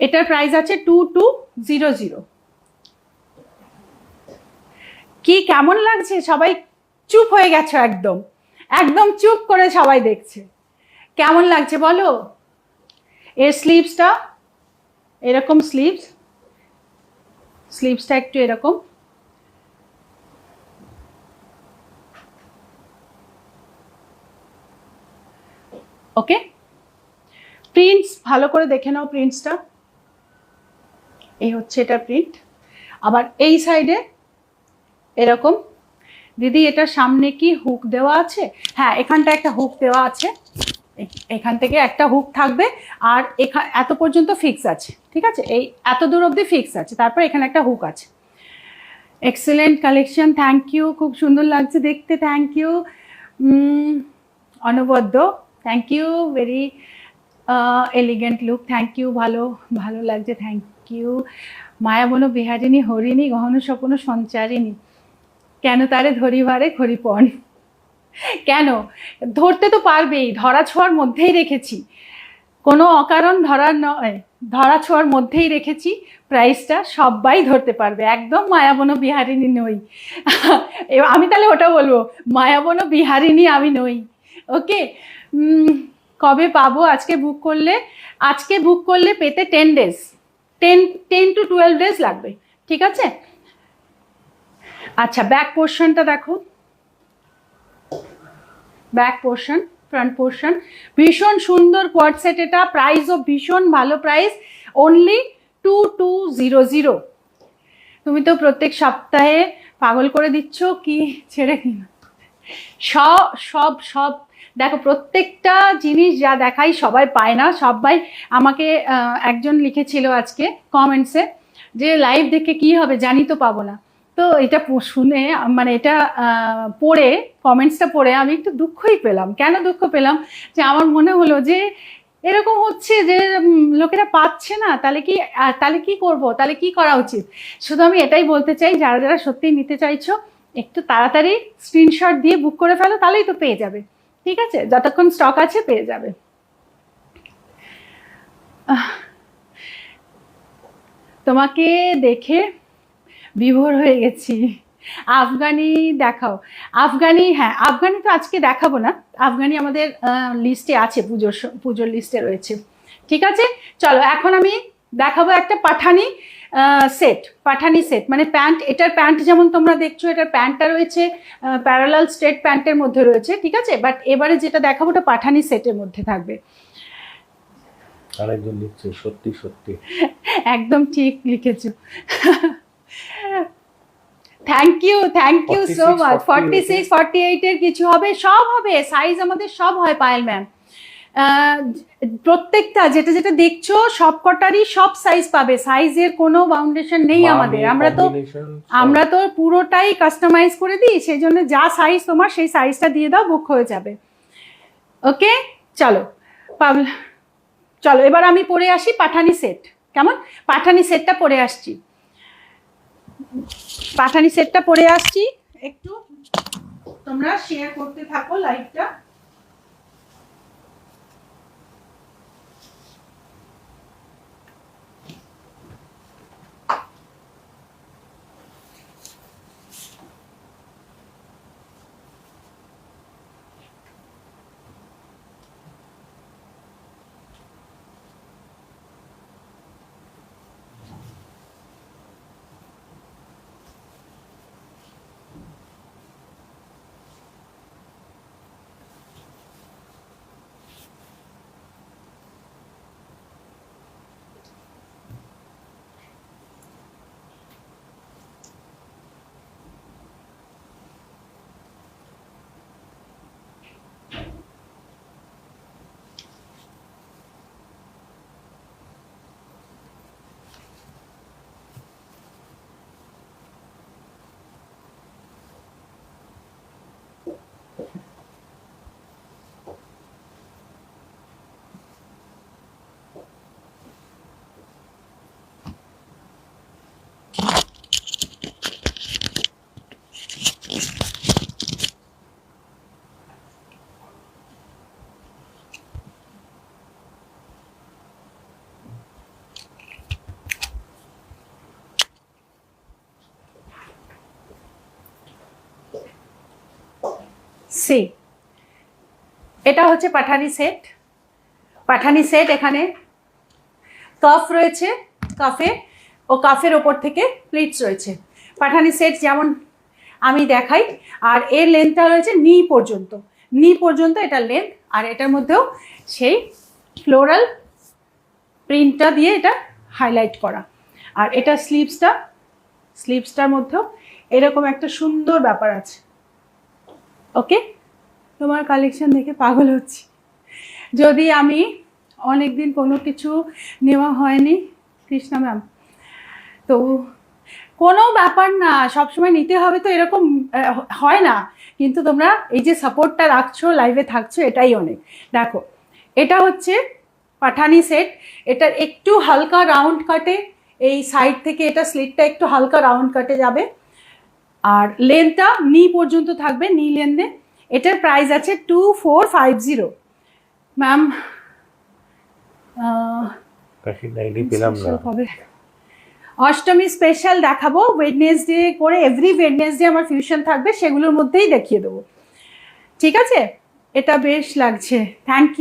[SPEAKER 1] এটার প্রাইস আছে 2200। কি কেমন লাগছে? সবাই চুপ হয়ে গেছে, একদম একদম চুপ করে সবাই দেখছে, কেমন লাগছে বলো? এর স্লিভসটা এরকম, স্লিভসটা একটু এরকম, ওকে প্রিন্টস ভালো করে দেখে নাও, প্রিন্টসটা এই হচ্ছে এটা প্রিন্ট। আবার এই সাইডে এরকম, দিদি এটার সামনে কি হুক দেওয়া আছে? হ্যাঁ এখানটা একটা হুক দেওয়া আছে, এখান থেকে একটা হুক থাকবে, আর এত পর্যন্ত ফিক্স আছে, ঠিক আছে, এই এত দূর অবধি ফিক্স আছে, তারপর এখানে একটা হুক আছে। এক্সেলেন্ট কালেকশন, থ্যাংক ইউ, খুব সুন্দর লাগছে দেখতে, থ্যাংক ইউ অনবদ্য, thank you, very elegant look, thank you, ভালো ভালো লাগছে, থ্যাংক ইউ। মায়া বনো বিহারিণী হরিণী গহন স্বপ্ন সঞ্চারিণী, কেন তারে ধরিবারে খরিপণ, কেন ধরতে তো পারবেই, ধরা ছোঁয়ার মধ্যেই রেখেছি, কোনো অকারণ ধরার নয়, ধরা ছোঁয়ার মধ্যেই রেখেছি, প্রাইসটা সবাই ধরতে পারবে, একদম মায়াবন বিহারিণী নই। আমি তাহলে ওটা বলবো, মায়াবন বিহারিণী আমি নই। ওকে কবে পাবো? আজকে বুক করলে পেতে 10 ডেজ, 10 to 12 ডেজ লাগবে, ঠিক আছে। আচ্ছা ব্যাক পোর্শনটা দেখো, ব্যাক পোর্শন, ফ্রন্ট পোর্শন, ভীষণ সুন্দর কোয়াড সেট, এটা প্রাইসও ভীষণ ভালো প্রাইস, অনলি 2200। তুমি তো প্রত্যেক সপ্তাহে পাগল করে দিচ্ছ, কি ছেড়ে কিনা সব দেখো, প্রত্যেকটা জিনিস যা দেখাই সবাই পায় না, সবাই আমাকে একজন লিখেছিল আজকে কমেন্টসে, যে লাইভ দেখে কি হবে, জানি তো পাবো না। তো এটা শুনে মানে এটা পড়ে, কমেন্টসটা পড়ে আমি একটু দুঃখই পেলাম। কেন দুঃখ পেলাম? যে আমার মনে হলো যে এরকম হচ্ছে যে লোকেরা পাচ্ছে না, তাহলে কি করব, তাহলে কি করা উচিত? শুধু আমি এটাই বলতে চাই, যারা যারা সত্যিই নিতে চাইছো একটু তাড়াতাড়ি স্ক্রিনশট দিয়ে বুক করে ফেলো, তাহলেই তো পেয়ে যাবে। ঠিক আছে, যতক্ষণ স্টক আছে পেয়ে যাবে। তোমাকে দেখে বিভোর হয়ে গেছি। আফগানি দেখাও। আফগানি, হ্যাঁ আফগানি তো আজকে দেখাবো না, আফগানি আমাদের লিস্টে আছে, পুজোর লিস্টে রয়েছে। ঠিক আছে, চলো এখন আমি দেখাবো একটা পাঠানি সেট। পাঠানি সেট মানে প্যান্ট, এটার প্যান্ট যেমন তোমরা দেখছো, এটার প্যান্টটা রয়েছে প্যারালাল স্ট্রেট প্যান্টের মধ্যে রয়েছে। ঠিক আছে, বাট এবারে যেটা দেখাবো ওটা পাঠানি সেটের মধ্যে থাকবে।
[SPEAKER 2] আরেকজন লিখছে সত্যি সত্যি,
[SPEAKER 1] একদম ঠিক লিখেছো। Thank you so much. 46 48 এর কিছু হবে, সব হবে, সাইজ আমাদের সব হয় পায়েল ম্যাম। প্রত্যেকটা যেটা যেটা দেখছো সব কটারই সব সাইজ পাবে, সাইজের কোনো বাউন্ডেশন নেই আমাদের। আমরা তো পুরোটাই কাস্টমাইজ করে দিই, সেই জন্য যা সাইজ তোমার সেই সাইজটা দিয়ে দাও, বুক হয়ে যাবে। ওকে, চলো চলো এবার আমি পরে আসি পাঠানি সেট। কেমন? পাঠানি সেটটা পরে আসছি, পাঠানি সেটটা পরে আসছি। একটু তোমরা শেয়ার করতে থাকো লাইভটা। সি, এটা হচ্ছে পাঠানি সেট। পাঠানি সেট, এখানে কাফ রয়েছে, কাফে ও কাফের ওপর থেকে প্লিটস রয়েছে। পাঠানি সেট যেমন আমি দেখাই, আর এর লেন্থটা রয়েছে নি পর্যন্ত, নি পর্যন্ত এটা লেন্থ। আর এটার মধ্যেও সেই ফ্লোরাল প্রিন্টটা দিয়ে এটা হাইলাইট করা। আর এটা স্লিভসটার মধ্যেও এরকম একটা সুন্দর ব্যাপার আছে। ওকে, তোমার কালেকশন দেখে পাগল হচ্ছি। যদি আমি অনেক দিন কোনো কিছু নেওয়া হয়নি কৃষ্ণা ম্যাম, তো কোনো ব্যাপার না, সবসময় নিতে হবে তো এরকম হয় না। কিন্তু তোমরা এই যে সাপোর্টটা রাখছো, লাইভে থাকছো, এটাই অনেক। দেখো, এটা হচ্ছে পাঠানি সেট। এটার একটু হালকা রাউন্ড কাটে, এই সাইড থেকে এটা স্লিটটা একটু হালকা রাউন্ড কাটে যাবে। আর লেন্থটা নি পর্যন্ত থাকবে, নি লেন্থে। এটার প্রাইস আছে 2450। ম্যাম অষ্টমী স্পেশাল দেখাবো, ওয়েডনেসডে করে, এভরি ওয়েডনেসডে আমার ফিউশন থাকবে, সেগুলোর মধ্যেই দেখিয়ে দেবো। ঠিক আছে, এটা বেশ লাগছে। Thank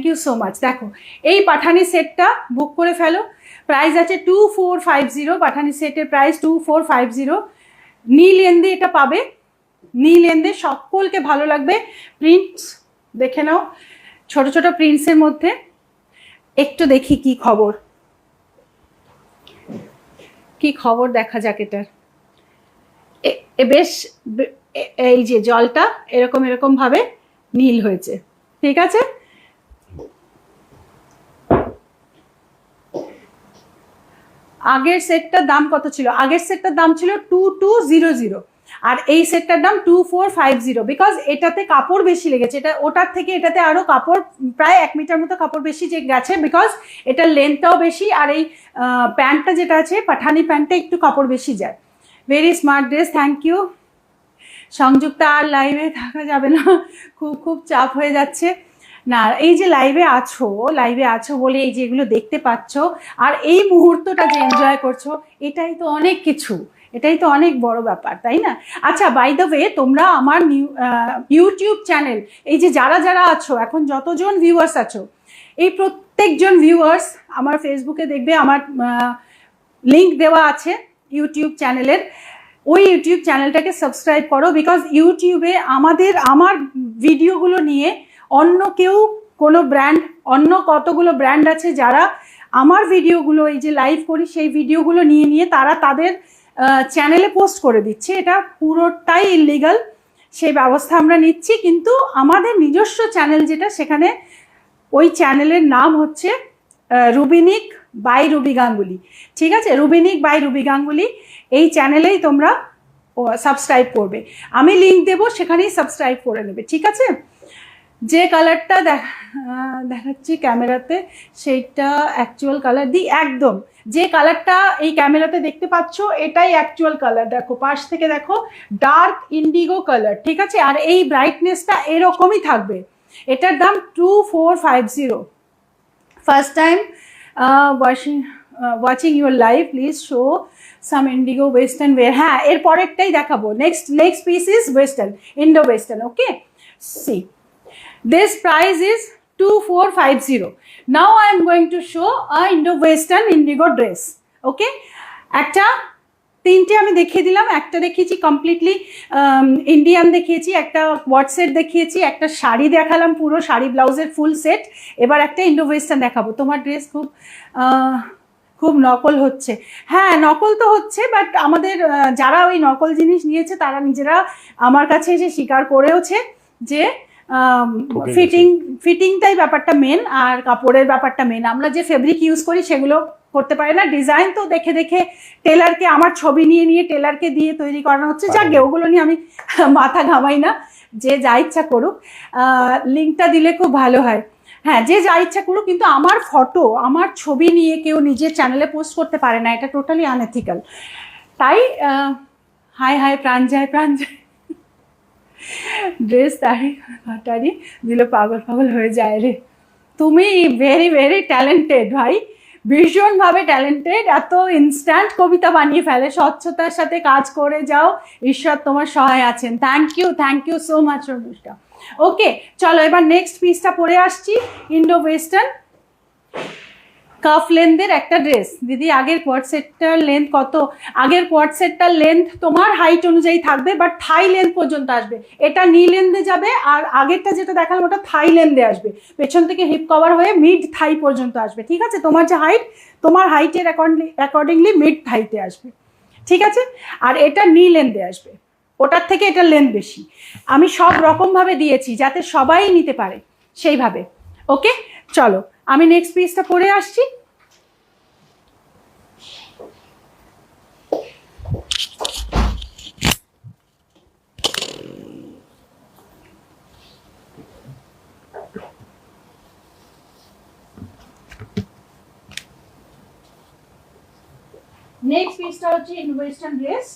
[SPEAKER 1] you so much. দেখো, এই পাঠানি সেটটা বুক করে ফেলো, প্রাইস আছে 2450। পাঠানি সেটের প্রাইস 2450। নি লেন্থে এটা পাবে, নি লেন্থে, সকলকে ভালো লাগবে। প্রিন্টস দেখে নাও, ছোট ছোট প্রিন্টসের মধ্যে। একটু দেখি কি খবর দেখা যাক এটার। বেশ, এই যে জলটা এরকম ভাবে নীল হয়েছে। ঠিক আছে, আগের সেটটার দাম কত ছিল? আগের সেটটার দাম ছিল 2200, আর এই সেটটার দাম 2450, বিকজ এটাতে কাপড় বেশি লেগেছে, এটা ওটার থেকে এটাতে আরো কাপড় প্রায় 1 মিটার মতো কাপড় বেশি যে গেছে, বিকজ এটার লেন্থটাও বেশি, আর এই প্যান্টটা যেটা আছে পাঠানি প্যান্টটা একটু কাপড় বেশি যায়। Very smart dress, thank you. Sanjukta আর লাইভে থাকা যাবে না, খুব খুব চাপ হয়ে যাচ্ছে। না, এই যে লাইভে আছো বলে এই যে এগুলো দেখতে পাচ্ছ আর এই মুহূর্তটা যে এনজয় করছো, এটাই তো অনেক কিছু, এটাই তো অনেক বড় ব্যাপার, তাই না? আচ্ছা, বাই দ্য ওয়ে, তোমরা আমার ইউটিউব চ্যানেল, এই যে যারা যারা আছো এখন, যতজন ভিউয়ার্স আছো, এই প্রত্যেকজন ভিউয়ার্স আমার ফেসবুকে দেখবে আমার লিঙ্ক দেওয়া আছে ইউটিউব চ্যানেলের, ওই ইউটিউব চ্যানেলটাকে সাবস্ক্রাইব করো, বিকজ ইউটিউবে আমার ভিডিওগুলো নিয়ে অন্য কেউ কোনো ব্র্যান্ড, অন্য কতগুলো ব্র্যান্ড আছে যারা আমার ভিডিওগুলো, এই যে লাইভ করি সেই ভিডিওগুলো নিয়ে তারা তাদের চ্যানেলে পোস্ট করে দিচ্ছে। এটা পুরোটাই ইললিগাল, সেই ব্যবস্থা আমরা নিচ্ছি, কিন্তু আমাদের নিজস্ব চ্যানেল যেটা, সেখানে ওই চ্যানেলের নাম হচ্ছে রুবিনিক বাই রুবি গাঙ্গুলি, ঠিক আছে? রুবিনিক বাই রুবি গাঙ্গুলি, এই চ্যানেলেই তোমরা সাবস্ক্রাইব করবে, আমি লিঙ্ক দেবো, সেখানেই সাবস্ক্রাইব করে নেবে, ঠিক আছে? যে কালারটা দেখাচ্ছি ক্যামেরাতে, সেইটা অ্যাকচুয়াল কালার দিই, একদম যে কালারটা এই ক্যামেরাতে দেখতে পাচ্ছ এটাই অ্যাকচুয়াল কালার, দেখো পাশ থেকে দেখো, ডার্ক ইন্ডিগো কালার, ঠিক আছে? আর এই ব্রাইটনেসটা এরকমই থাকবে। এটার দাম 2450। First time watching your live, please show some indigo western wear. হ্যাঁ, এর পরেরটাই দেখাবো, next piece is western, Indo western. Okay, see, this price is 2450. Now I am going to show a Indo-Western indigo dress. Okay, একটা তিনটে আমি দেখিয়ে দিলাম, একটা দেখিয়েছি কমপ্লিটলি ইন্ডিয়ান দেখিয়েছি, একটা ওয়াট সেট দেখিয়েছি, একটা শাড়ি দেখালাম পুরো শাড়ি ব্লাউজের ফুল সেট, এবার একটা ইন্ডো ওয়েস্টার্ন দেখাবো। তোমার ড্রেস খুব নকল হচ্ছে। হ্যাঁ, নকল তো হচ্ছে, বাট আমাদের যারা ওই নকল জিনিস নিয়েছে তারা নিজেরা আমার কাছে এসে স্বীকার করেওছে যে ফিটিংটাই ব্যাপারটা মেন, আর কাপড়ের ব্যাপারটা মেন। আমরা যে ফেব্রিক ইউজ করি সেগুলো করতে পারে না, ডিজাইন তো দেখে দেখে টেলারকে, আমার ছবি নিয়ে টেলারকে দিয়ে তৈরি করানো হচ্ছে। যাকে ওগুলো নিয়ে আমি মাথা ঘামাই না, যে যা ইচ্ছা করুক। লিঙ্কটা দিলে খুব ভালো হয়। হ্যাঁ, যে যা ইচ্ছা করুক, কিন্তু আমার ফটো, আমার ছবি নিয়ে কেউ নিজের চ্যানেলে পোস্ট করতে পারে না, এটা টোটালি আনএথিক্যাল। তাই হাই প্রাণ যায় ড্রেস তাড়ি দিলে পাগল হয়ে যায় রে। তুমি ভেরি ট্যালেন্টেড ভাই, ভীষণভাবে ট্যালেন্টেড, এত ইনস্ট্যান্ট কবিতা বানিয়ে ফেলে, স্বচ্ছতার সাথে কাজ করে যাও, ঈশ্বর তোমার সহায় আছেন। Thank you so much Anushka. Okay, চলো এবার নেক্সট পিসটা পরে আসছি, ইন্ডো ওয়েস্টার্ন কাফ লেন্থের একটা ড্রেস। দিদি, আগের কোয়ার্ট সেটটার লেন্থ কত? আগের কোয়ার্ট সেটটার লেন্থ তোমার হাইট অনুযায়ী থাকবে, বাট থাই লেন্থ পর্যন্ত আসবে, এটা নি লেন্থে যাবে, আর আগেরটা যেটা দেখালাম ওটা থাই লেন্থে আসবে, পেছন থেকে হিপ কভার হয়ে মিড থাই পর্যন্ত আসবে, ঠিক আছে? তোমার যে হাইট, তোমার হাইটের অ্যাকর্ডিংলি মিড থাইতে আসবে, ঠিক আছে? আর এটা নি লেন্থে আসবে, ওটার থেকে এটা লেন্থ বেশি। আমি সব রকমভাবে দিয়েছি যাতে সবাই নিতে পারে সেইভাবে। ওকে, চলো আমি নেক্সট পিসটা পরে আসছি। নেক্সট পিসটা হচ্ছে Indo western dress.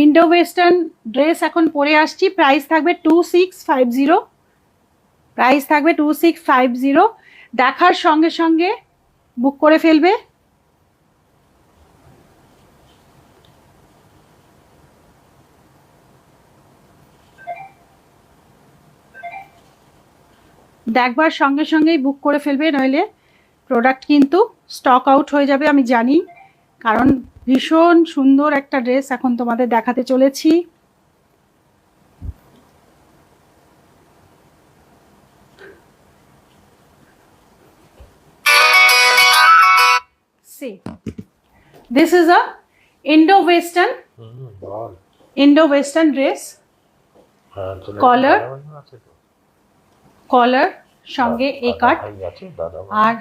[SPEAKER 1] Indo western dress এখন পরে আসছি, প্রাইস থাকবে 2650, প্রাইস থাকবে 2650। দেখার সঙ্গে সঙ্গে বুক করে ফেলবে। দেখবার সঙ্গে সঙ্গেই বুক করে ফেলবে, নইলে প্রোডাক্ট কিন্তু স্টক আউট হয়ে যাবে আমি জানি, কারণ ভীষণ সুন্দর একটা ড্রেস এখন তোমাদের দেখাতে চলেছি। See, this is a Indo-Western dress, কলার সঙ্গে এই কাট, আর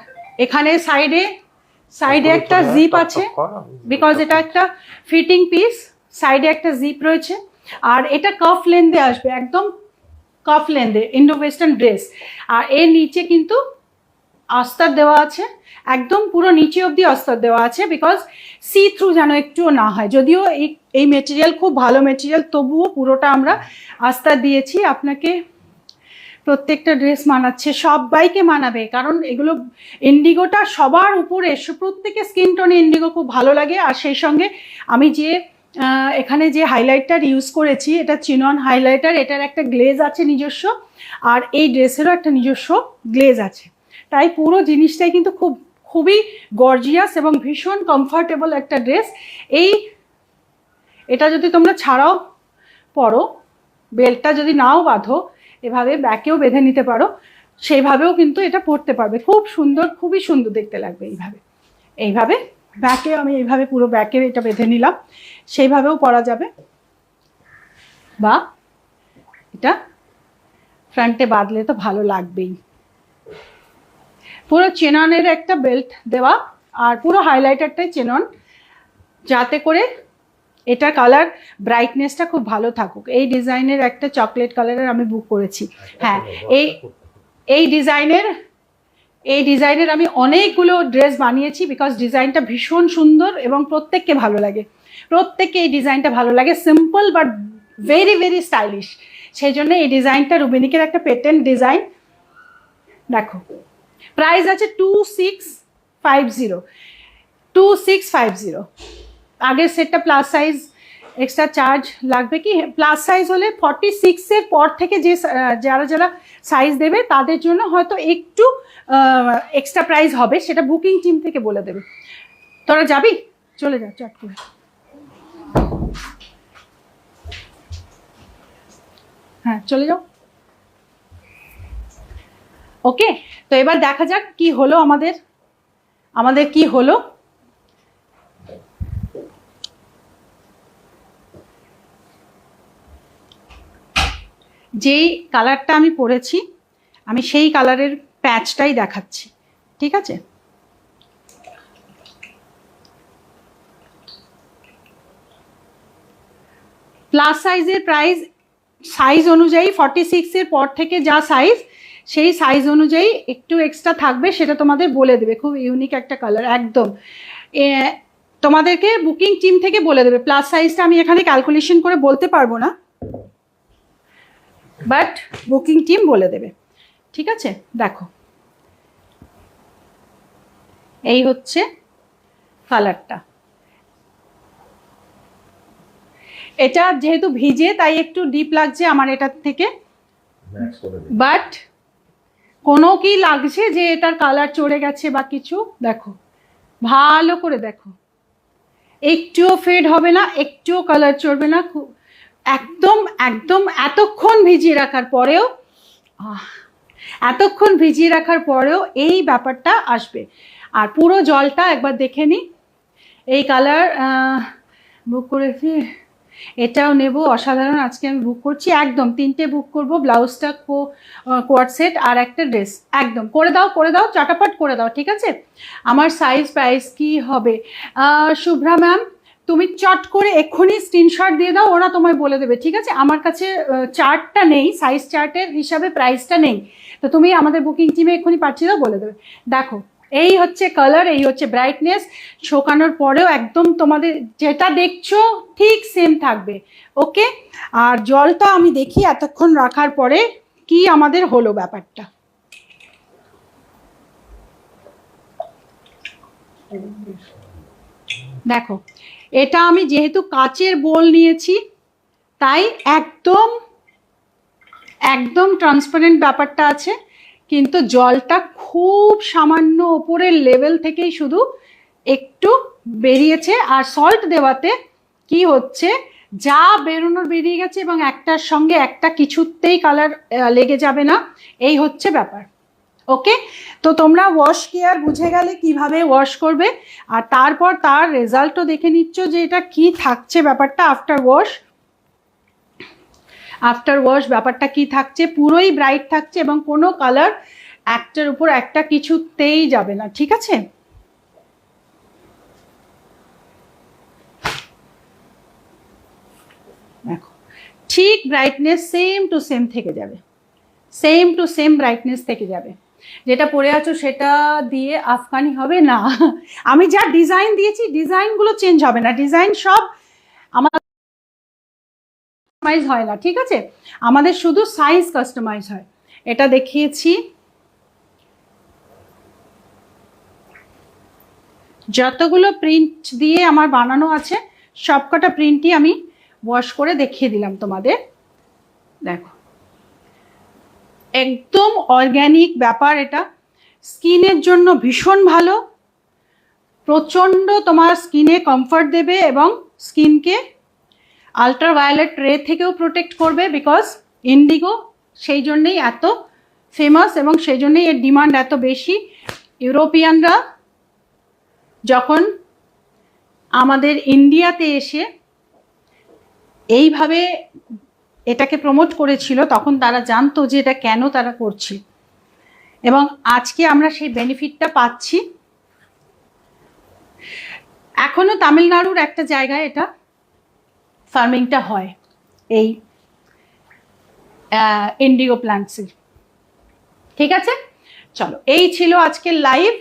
[SPEAKER 1] এখানে সাইডে একটা জিপ আছে, বিকজ এটা একটা ফিটিং পিস, সাইডে একটা জিপ রয়েছে, আর এটা কাফ লেন্থে আসবে, একদম কাফ লেন্থে ইন্ডো ওয়েস্টার্ন ড্রেস। আর এর নিচে কিন্তু আস্তর দেওয়া আছে, একদম পুরো নিচে অবধি আস্তর দেওয়া আছে, বিকজ সি থ্রু যেন একটুও না হয়। যদিও এই মেটেরিয়াল খুব ভালো মেটেরিয়াল, তবুও পুরোটা আমরা আস্তর দিয়েছি। আপনাকে প্রত্যেকটা ড্রেস মানাচ্ছে, সবাইকে মানাবে, কারণ এগুলো ইন্ডিগোটা সবার উপরে, প্রত্যেকের স্কিন টোনে ইন্ডিগো খুব ভালো লাগে। আর সেই সঙ্গে আমি যে এখানে যে হাইলাইটার ইউজ করেছি, এটা চিনন হাইলাইটার, এটার একটা গ্লেজ আছে নিজস্ব, আর এই ড্রেসেরও একটা নিজস্ব গ্লেজ আছে, তাই পুরো জিনিসটাই কিন্তু খুবই গর্জিয়াস এবং ভীষণ কমফর্টেবল একটা ড্রেস। এটা যদি তোমরা ছাড়াও পরো, বেল্টটা যদি নাও বাঁধো, এভাবে ব্যাকেও বেঁধে নিতে পারো, সেইভাবেও কিন্তু এটা পরতে পারবে, খুব সুন্দর, খুবই সুন্দর দেখতে লাগবে। এইভাবে ব্যাকে আমি এইভাবে পুরো ব্যাকে এটা বেঁধে নিলাম, সেইভাবেও পরা যাবে, বা এটা ফ্রন্টে বাঁধলে তো ভালো লাগবেই। পুরো চেননের একটা বেল্ট দেওয়া, আর পুরো হাইলাইটারটাই চেনন, যাতে করে এটার কালার ব্রাইটনেসটা খুব ভালো থাকুক। এই ডিজাইনের একটা চকলেট কালারের আমি বুক করেছি। হ্যাঁ, এই ডিজাইনের আমি অনেকগুলো ড্রেস বানিয়েছি, বিকজ ডিজাইনটা ভীষণ সুন্দর এবং প্রত্যেককে ভালো লাগে, প্রত্যেককে এই ডিজাইনটা ভালো লাগে, simple but very very stylish. সেই জন্য এই ডিজাইনটা রুবিনিকের একটা পেটেন্ট ডিজাইন। দেখো, প্রাইস আছে 2650। আগের সেটটা প্লাস সাইজ এক্সট্রা চার্জ লাগবে কি? প্লাস সাইজ হলে 46-এর পর থেকে যে যারা সাইজ দেবে তাদের জন্য হয়তো একটু এক্সট্রা প্রাইস হবে, সেটা বুকিং টিম থেকে বলে দেবে। তোরা যাবি? চলে যা চট করে। হ্যাঁ, চলে যাও। ওকে, তো এবার দেখা যাক কি হলো আমাদের কি হলো। যেই কালারটা আমি পরেছি, আমি সেই কালারের প্যাচটাই দেখাচ্ছি, ঠিক আছে? প্লাস সাইজের প্রাইস সাইজ অনুযায়ী 46-এর পর থেকে যা সাইজ, সেই সাইজ অনুযায়ী একটু এক্সট্রা থাকবে, সেটা তোমাদের বলে দেবে। খুব ইউনিক একটা কালার, একদম তোমাদেরকে বুকিং টিম থেকে বলে দেবে। প্লাস সাইজটা আমি এখানে ক্যালকুলেশন করে বলতে পারবো না, বাট বুকিং টিম বলে দেবে, ঠিক আছে? দেখো, এই হচ্ছে কালারটা। এটা যেহেতু ভিজে তাই একটু ডিপ লাগছে আমার এটার থেকে, বাট কোনো কি লাগছে যে এটার কালার চড়ে গেছে বা কিছু? দেখো, ভালো করে দেখো, একটুও ফেড হবে না, একটুও কালার চড়বে না, একদম একদম এতক্ষণ ভিজিয়ে রাখার পরেও এই ব্যাপারটা আসবে। আর পুরো জলটা একবার দেখে নি। এই কালার বুক করেছি, এটাও নেব, অসাধারণ। আজকে আমি বুক করছি, একদম 3টে বুক করব, ব্লাউজটা কোয়ার্ড সেট আর একটা ড্রেস। একদম করে দাও চটাপট করে দাও, ঠিক আছে? আমার সাইজ প্রাইস কি হবে? শুভ্রা ম্যাম, তুমি চট করে এক্ষুনি স্ক্রিনশট দিয়ে দাও, ওরা তোমায় বলে দেবে, ঠিক আছে? আমার কাছে চার্টটা নেই, সাইজ চার্টের হিসাবে প্রাইসটা নেই, তো তুমি আমাদের বুকিং টিমে এক্ষুনি পাঠিয়ে দাও, বলে দেবে। দেখো, এই হচ্ছে কালার, এই হচ্ছে ব্রাইটনেস। শোকানোর পরেও একদম তোমাদের যেটা দেখছো ঠিক সেম থাকবে। ওকে, আর জলটা আমি দেখি এতক্ষণ রাখার পরে কি আমাদের হলো ব্যাপারটা। দেখো, এটা আমি যেহেতু কাচের বোল নিয়েছি তাই একদম একদম ট্রান্সপারেন্ট ব্যাপারটা আছে, কিন্তু জলটা খুব সামান্য ওপরের লেভেল থেকেই শুধু একটু বেরিয়েছে। আর সল্ট দেওয়াতে কি হচ্ছে, যা বেরোনোর বেরিয়ে গেছে এবং একটার সঙ্গে একটা কিছুতেই কালার লেগে যাবে না, এই হচ্ছে ব্যাপার। ওকে, তো তোমরা ওয়াশ কেয়ার বুঝে গেলে কিভাবে ওয়াশ করবে, আর তারপর তার রেজাল্টও দেখে নিচ্ছ যে এটা কি থাকছে ব্যাপারটা আফটার ওয়াশ ব্যাপারটা কি থাকছে, পুরোই ব্রাইট থাকছে এবং কোনো কালার একটার উপর একটা কিছুতেই যাবে না। ঠিক আছে, দেখো ঠিক ব্রাইটনেস সেম টু সেম থেকে যাবে, সেম টু সেম ব্রাইটনেস থেকে যাবে। যেটা পরে আছো সেটা দিয়ে আফগানি হবে না। আমি যা ডিজাইন দিয়েছি ডিজাইনগুলো চেঞ্জ হবে না, ডিজাইন সব আমার কাস্টমাইজ হয় না। ঠিক আছে, আমাদের শুধু সাইজ কাস্টমাইজ হয়। এটা দেখিয়েছি, যতগুলো প্রিন্ট দিয়ে আমার বানানো আছে সবকটা প্রিন্টই আমি ওয়াশ করে দেখিয়ে দিলাম তোমাদের। দেখো একদম অর্গ্যানিক ব্যাপার, এটা স্কিনের জন্য ভীষণ ভালো, প্রচণ্ড তোমার স্কিনে কমফর্ট দেবে এবং স্কিনকে আল্ট্রাভায়োলেট রে থেকেও প্রোটেক্ট করবে, বিকজ ইন্ডিগো সেই জন্যেই এত ফেমাস এবং সেই জন্যেই এর ডিমান্ড এত বেশি। ইউরোপিয়ানরা যখন আমাদের ইন্ডিয়াতে এসে এইভাবে এটাকে প্রমোট করেছিল তখন তারা জানতো যে এটা কেন তারা করছে, এবং আজকে আমরা সেই বেনিফিটটা পাচ্ছি। এখনো তামিলনাড়ুর একটা জায়গায় এটা ফার্মিংটা হয়, এই ইন্ডিগো প্ল্যান্টসের। ঠিক আছে, চলো এই ছিল আজকের লাইভ।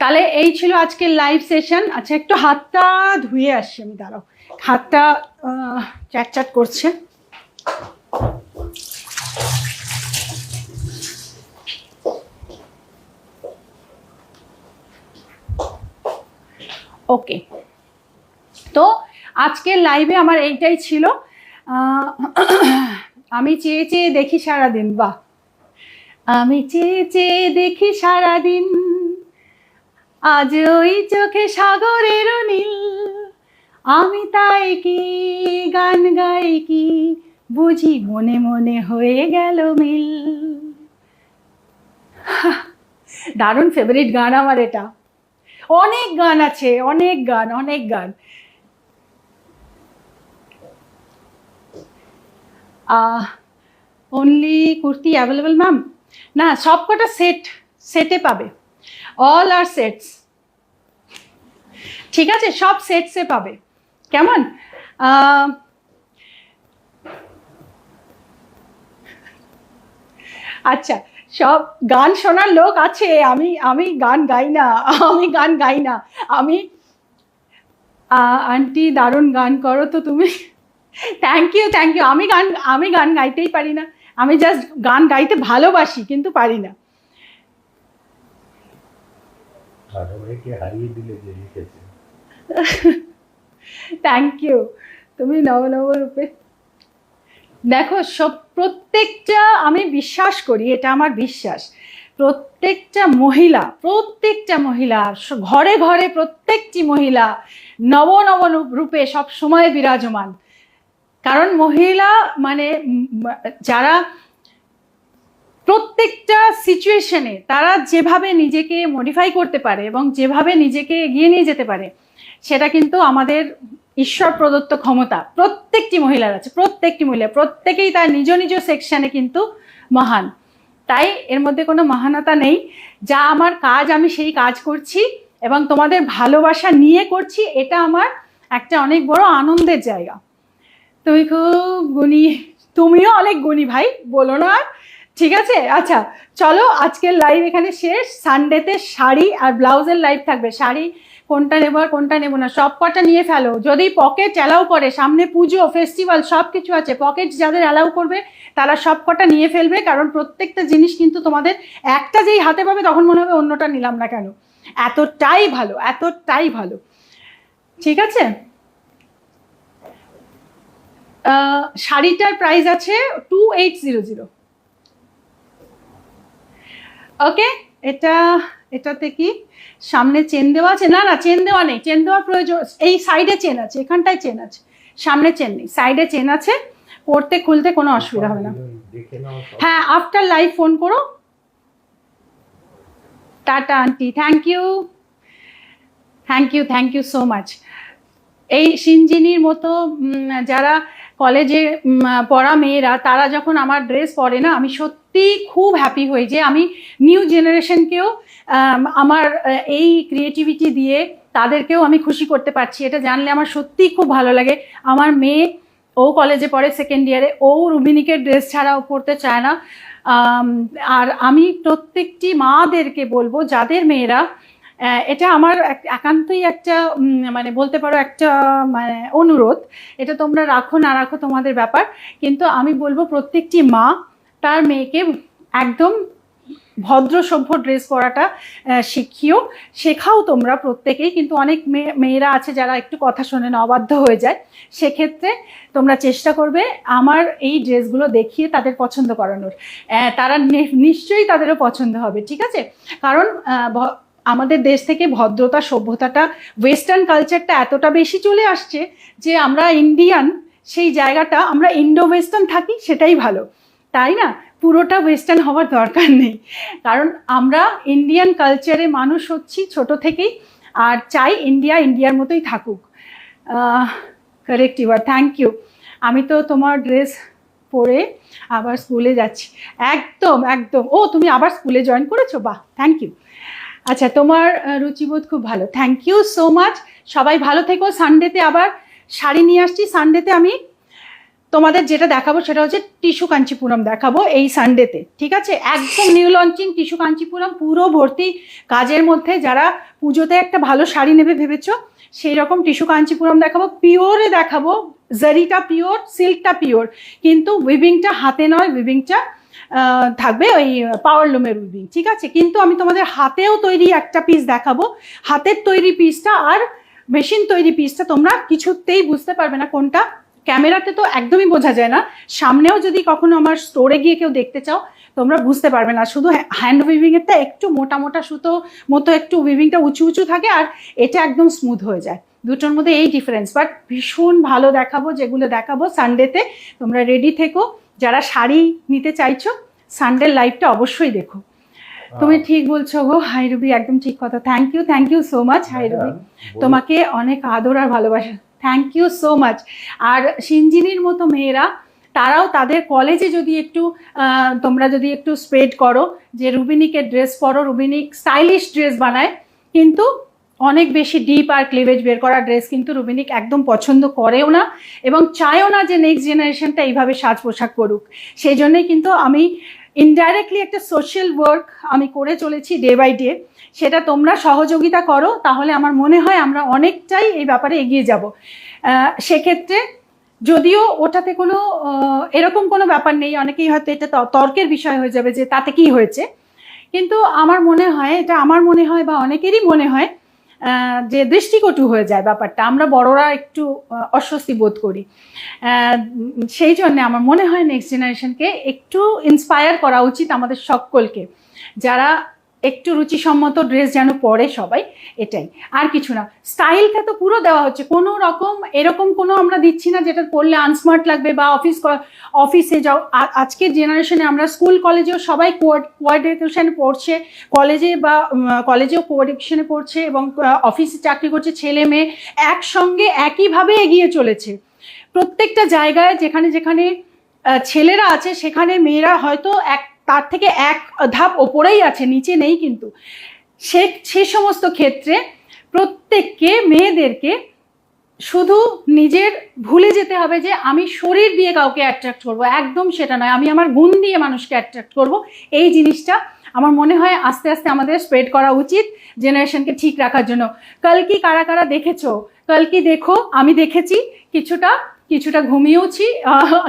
[SPEAKER 1] তাহলে এই ছিল আজকের লাইভ সেশন। আচ্ছা, একটু হাতটা ধুয়ে আসছি আমি, দাঁড়াও, হাতটা চ্যাট করছে। ওকে, তো আজকের লাইভে আমার এইটাই ছিল। আমি চেয়ে চেয়ে দেখি সারাদিন, বাহ, আমি চেয়ে চেয়ে দেখি সারাদিন, আজ ওই চোখে সাগরের নীল, আমি তাই কি গান গাই কি, বুঝি মনে মনে হয়ে গেল মিল। দারুণ ফেভারিট গান আমার এটা। অনেক গান আছে, অনেক গান। Only kurti available ma'am? না, সবকটা সেটে পাবে, অল আর সেটস। ঠিক আছে, সব সেটসে পাবে। কেমন? আচ্ছা, সব গান শোনার লোক আছে, আমি গান গাই না, আমি আন্টি দারুণ গান করো তো তুমি। Thank you. আমি গান গাইতেই পারি না, আমি জাস্ট গান গাইতে ভালোবাসি কিন্তু পারি না। থ্যাংক ইউ, তুমি নবরূপে। দেখো, প্রত্যেকটা, আমি বিশ্বাস করি, এটা আমার বিশ্বাস, প্রত্যেকটা মহিলা ঘরে ঘরে প্রত্যেকটি মহিলা নব রূপে সব সময় বিরাজমান। কারণ মহিলা মানে যারা প্রত্যেকটা সিচুয়েশনে তারা যেভাবে নিজেকে মডিফাই করতে পারে এবং যেভাবে নিজেকে এগিয়ে নিয়ে যেতে পারে, সেটা কিন্তু আমাদের ঈশ্বর প্রদত্ত ক্ষমতা। প্রত্যেকটি মহিলার আছে, প্রত্যেকেই তার নিজ নিজ সেকশনে কিন্তু মহান। তাই এর মধ্যে কোনো মহানতা নেই। যা আমার কাজ, আমি সেই কাজ করছি এবং তোমাদের ভালোবাসা নিয়ে করছি, এটা আমার একটা অনেক বড় আনন্দের জায়গা। তুমি খুব গুণী, তুমিও অনেক গুণী ভাই, বলো না আর। ঠিক আছে, আচ্ছা চলো আজকের লাইভ এখানে শেষ। সানডেতে শাড়ি আর ব্লাউজের লাইভ থাকবে। শাড়ি কোনটা নেবো আর কোনটা নেবো না সব কটা নিয়ে ফেলো। যদি পকেট অ্যালাউ করে, সামনে পুজো ফেস্টিভ্যাল সব কিছু আছে, পকেট যাদের অ্যালাউ করবে তারা সব কটা নিয়ে ফেলবে, কারণ প্রত্যেকটা জিনিস কিন্তু তোমাদের একটা যেই হাতে পাবে তখন মনে হবে অন্যটা নিলাম না কেন, এতটাই ভালো, এতটাই ভালো। ঠিক আছে, শাড়িটার প্রাইস আছে 2800। ওকে, এটাতে কি সামনে চেন দেওয়া আছে? না না, চেন দেওয়া নেই, চেন দেওয়ার প্রয়োজন। এই সাইডে চেন আছে, এখানটায় চেন আছে, সামনে চেন নেই, সাইডে চেন আছে, পরতে খুলতে কোনো অসুবিধা হবে না। হ্যাঁ, আফটার লাইভ ফোন করো। Tata aunty, thank you, thank you, thank you so much. এই সিনজিনির মতো যারা কলেজে পড়া মেয়েরা, তারা যখন আমার ড্রেস পরে না, আমি সত্যি খুব হ্যাপি হই যে আমি নিউ জেনারেশনকেও আমার এই ক্রিয়েটিভিটি দিয়ে তাদেরকেও আমি খুশি করতে পারছি। এটা জানলে আমার সত্যিই খুব ভালো লাগে। আমার মেয়ে, ও কলেজে পড়ে সেকেন্ড ইয়ারে, ও রুবিনিকের ড্রেস ছাড়াও পরতে চায় না। আর আমি প্রত্যেকটি মাদেরকে বলবো, যাদের মেয়েরা, এটা আমার একান্তই একটা মানে বলতে পারো একটা মানে অনুরোধ, এটা তোমরা রাখো না রাখো তোমাদের ব্যাপার, কিন্তু আমি বলবো প্রত্যেকটি মা তার মেয়েকে একদম ভদ্র সভ্য ড্রেস পরাটা শেখাও তোমরা প্রত্যেকেই। কিন্তু অনেক মেয়েরা আছে যারা একটু কথা শোনে না, অবাধ্য হয়ে যায়, সেক্ষেত্রে তোমরা চেষ্টা করবে আমার এই ড্রেসগুলো দেখিয়ে তাদের পছন্দ করানোর। তারা নিশ্চয়ই তাদেরও পছন্দ হবে, ঠিক আছে? কারণ আমাদের দেশ থেকে ভদ্রতা সভ্যতাটা, ওয়েস্টার্ন কালচারটা এতটা বেশি চলে আসছে যে আমরা ইন্ডিয়ান, সেই জায়গাটা আমরা ইন্ডো ওয়েস্টার্ন থাকি, সেটাই ভালো, তাই না? পুরোটা ওয়েস্টার্ন হওয়ার দরকার নেই, কারণ আমরা ইন্ডিয়ান কালচারে মানুষ হচ্ছি ছোট থেকেই, আর চাই ইন্ডিয়ার মতোই থাকুক। Correct your, thank you. আমি তো তোমার ড্রেস পরে আবার স্কুলে যাচ্ছি। একদম একদম। ও, তুমি আবার স্কুলে জয়েন করেছো? বাহ, থ্যাংক ইউ। আচ্ছা, তোমার রুচিবোধ খুব ভালো, থ্যাংক ইউ সো মাচ। সবাই ভালো থেকো। সানডেতে আবার শাড়ি নিয়ে আসছি। সানডেতে আমি তোমাদের যেটা দেখাবো সেটা হচ্ছে টিস্যু কাঞ্চিপুরম দেখাবো এই সানডেতে, ঠিক আছে? একদম নিউ লঞ্চিং টিস্যু কাঞ্চিপুরম, পুরো ভর্তি কাজের মধ্যে। যারা পুজোতে একটা ভালো শাড়ি নেবে ভেবেছো, সেই রকম টিস্যু কাঞ্চিপুরম দেখাবো। পিওরে দেখাবো, জারিটা পিওর, সিল্কটা পিওর, কিন্তু উইভিংটা হাতে নয়, উইভিংটা থাকবে ওই পাওয়ার লুমের উইভিং, ঠিক আছে? কিন্তু আমি তোমাদের হাতেও তৈরি একটা পিস দেখাবো। হাতের তৈরি পিসটা আর মেশিন তৈরি পিসটা তোমরা কিছুতেই বুঝতে পারবে না কোনটা। ক্যামেরাতে তো একদমই বোঝা যায় না, সামনেও যদি কখনো আমার স্টোরে গিয়ে কেউ দেখতে চাও তোমরা বুঝতে পারবে না। শুধু হ্যান্ড উইভিংয়েরটা একটু মোটা মোটা সুতো মতো একটু উইভিংটা উঁচু উঁচু থাকে, আর এটা একদম স্মুথ হয়ে যায়। দুটোর মধ্যে এই ডিফারেন্স, বাট ভীষণ ভালো দেখাবো। যেগুলো দেখাবো সানডেতে, তোমরা রেডি থেকো। যারা শাড়ি নিতে চাইছো সানডের লাইভটা অবশ্যই দেখো। তুমি ঠিক বলছো গো, হাই রুবি, একদম ঠিক কথা। Thank you so much hi Ruby, তোমাকে অনেক আদর আর ভালোবাসা, থ্যাংক ইউ সো মাচ। আর সিনজিনির মতো মেয়েরা, তারাও তাদের কলেজে যদি একটু তোমরা যদি একটু স্প্রেড করো যে রুবিনিকের ড্রেস পরো, রুবিনিক স্টাইলিশ ড্রেস বানায়, কিন্তু অনেক বেশি ডিপ আর ক্লিভেজ বের করা ড্রেস কিন্তু রুবিনিক একদম পছন্দ করেও না, এবং চায়ও না যে নেক্সট জেনারেশনটা এইভাবে সাজ পোশাক করুক। সেই জন্যই কিন্তু আমি ইনডাইরেক্টলি একটা সোশ্যাল ওয়ার্ক আমি করে চলেছি ডে বাই ডে। সেটা তোমরা সহযোগিতা করো, তাহলে আমার মনে হয় আমরা অনেকটাই এই ব্যাপারে এগিয়ে যাব। সেক্ষেত্রে যদিও ওটাতে কোনো এরকম কোনো ব্যাপার নেই, অনেকেই হয়তো এটা তর্কের বিষয় হয়ে যাবে যে তাতে কি হয়েছে, কিন্তু আমার মনে হয়, এটা আমার মনে হয় বা অনেকেরই মনে হয় যে দৃষ্টিকটু হয়ে যায় ব্যাপারটা, আমরা বড়রা একটু অস্বস্তি বোধ করি। সেই জন্য আমার মনে হয় নেক্সট জেনারেশনকে একটু ইন্সপায়ার করা উচিত আমাদের সকলকে, যারা একটু রুচিসম্মত ড্রেস যেন পরে সবাই, এটাই, আর কিছু না। স্টাইলটা তো পুরো দেওয়া হচ্ছে, কোনো রকম এরকম কোনো আমরা দিচ্ছি না যেটা পরলে আনস্মার্ট লাগবে বা অফিসে যাও। আজকের জেনারেশনে আমরা স্কুল কলেজেও সবাই কোয়ার্ডিনেশনে পড়ছে, কলেজেও কোয়ার্ডিনেশনে পড়ছে, এবং অফিসে চাকরি করছে, ছেলে মেয়ে একসঙ্গে একইভাবে এগিয়ে চলেছে। প্রত্যেকটা জায়গায় যেখানে যেখানে ছেলেরা আছে সেখানে মেয়েরা হয়তো তার থেকে এক ধাপ ওপরেই আছে, নিচে নেই। কিন্তু সে সমস্ত ক্ষেত্রে প্রত্যেককে মেয়েদেরকে
[SPEAKER 3] শুধু নিজের ভুলে যেতে হবে যে আমি শরীর দিয়ে কাউকে অ্যাট্রাক্ট করব, একদম সেটা নয়। আমি আমার গুণ দিয়ে মানুষকে অ্যাট্রাক্ট করব। এই জিনিসটা আমার মনে হয় আস্তে আস্তে আমাদের স্প্রেড করা উচিত জেনারেশনকে ঠিক রাখার জন্য। কালকি কারা কারা দেখেছো? কালকি দেখো, আমি দেখেছি, কিছুটা ঘুমিয়েওছি,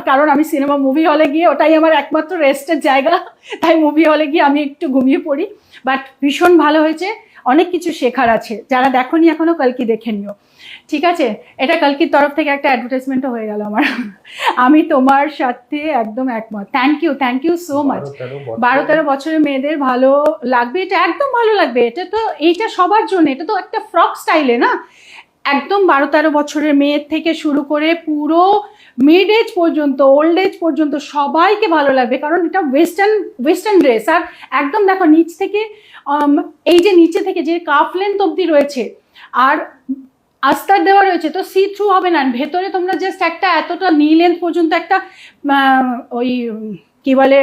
[SPEAKER 3] কারণ আমি সিনেমা মুভি হলে গিয়ে, ওটাই আমার একমাত্র রেস্টের জায়গা, তাই মুভি হলে গিয়ে আমি একটু ঘুমিয়ে পড়ি। বাট ভীষণ ভালো হয়েছে, অনেক কিছু শেখার আছে। যারা দেখোনি এখনো, কালকি দেখে নিও, ঠিক আছে? এটা কালকির তরফ থেকে একটা অ্যাডভার্টাইজমেন্টও হয়ে গেল আমার। আমি তোমার সাথে একদম একমত। Thank you so much. 12-13 বছরের মেয়েদের ভালো লাগবে, এটা একদম ভালো লাগবে। এটা তো, এইটা সবার জন্য, এটা তো একটা ফ্রক স্টাইলে না, একদম 12-13 বছরের মেয়ের থেকে শুরু করে পুরো মিড এজ পর্যন্ত, ওল্ড এজ পর্যন্ত সবাইকে ভালো লাগবে, কারণ এটা ওয়েস্টার্ন ড্রেস। আর একদম দেখো নিচ থেকে, এই যে নিচে থেকে যে কাফ লেন্থ অবধি রয়েছে, আর আস্তার দেওয়া রয়েছে, তো সি থ্রু হবে না। ভেতরে তোমরা জাস্ট একটা এতটা নি লেন্থ পর্যন্ত একটা ওই কি বলে,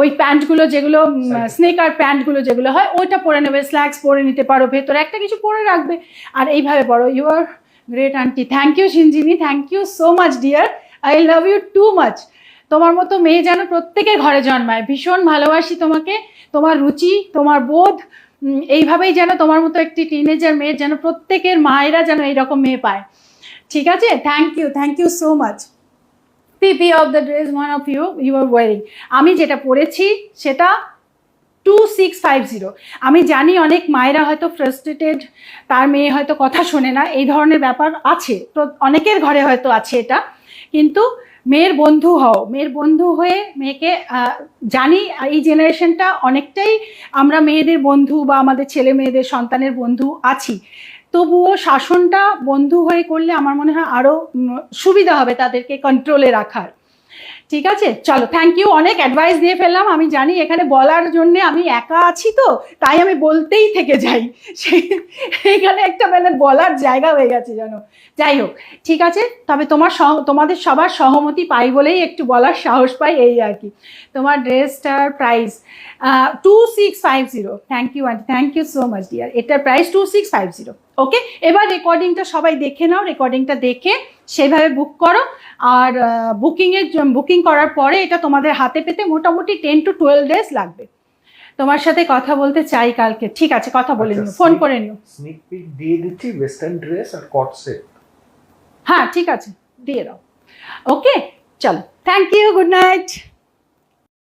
[SPEAKER 3] ওই প্যান্টগুলো যেগুলো স্নেকার প্যান্টগুলো যেগুলো হয়, ওইটা পরে নেবে, স্ল্যাক্স পরে নিতে পারো, ভেতরে একটা কিছু পরে রাখবে, আর এইভাবে পরো। You are great aunty. Thank you Sinjini, thank you so much dear, I love you too much. তোমার মতো মেয়ে যেন প্রত্যেকের ঘরে জন্মায়। ভীষণ ভালোবাসি তোমাকে, তোমার রুচি, তোমার বোধ, এইভাবেই যেন তোমার মতো একটি টিনেজার মেয়ের যেন প্রত্যেকের মায়েরা যেন এইরকম মেয়ে পায়, ঠিক আছে? Thank you so much. পিপি of the dress one of you are wearing, আমি যেটা পরেছি সেটা 2650। আমি জানি অনেক মায়েরা হয়তো ফ্রাস্ট্রেটেড, তার মেয়ে হয়তো কথা শোনে না, এই ধরনের ব্যাপার আছে, তো অনেকের ঘরে হয়তো আছে এটা। কিন্তু মেয়ের বন্ধু হও, মেয়ের বন্ধু হয়ে মেয়েকে, জানি এই জেনারেশনটা অনেকটাই আমরা মেয়েদের বন্ধু বা আমাদের ছেলে মেয়েদের সন্তানের বন্ধু আছি, তবুও শাসনটা বন্ধু হয়ে করলে আমার মনে হয় আরও সুবিধা হবে তাদেরকে কন্ট্রোলে রাখার, ঠিক আছে? চলো, থ্যাংক ইউ। অনেক অ্যাডভাইস দিয়ে ফেললাম, আমি জানি এখানে বলার জন্য আমি একা আছি, তো তাই আমি বলতেই থেকে যাই, এখানে একটা মানে বলার জায়গা হয়ে গেছে জানো। যাই হোক, ঠিক আছে, তবে তোমাদের সবার সহমতি পাই বলেই একটু বলার সাহস পাই, এই আর কি। তোমার ড্রেসটার price 2650। Thank you aunty, thank you so much dear. এটার প্রাইস 2650। ওকে, এবার রেকর্ডিংটা সবাই দেখে নাও, রেকর্ডিংটা দেখে সেইভাবে বুক করো। আর বুকিং করার পরে এটা তোমাদের হাতে পেতে মোটামুটি 10 to 12 ডেজ লাগবে। তোমার সাথে কথা বলতে চাই কালকে, ঠিক আছে? কথা বলে নিও, ফোন করে নিও।
[SPEAKER 2] স্নিক পিক দিয়ে দিচ্ছি, ওয়েস্টার্ন ড্রেস আর কট সেট।
[SPEAKER 3] হ্যাঁ ঠিক আছে, দিয়ে দাও। ওকে, চলো, থ্যাংক ইউ, গুড নাইট।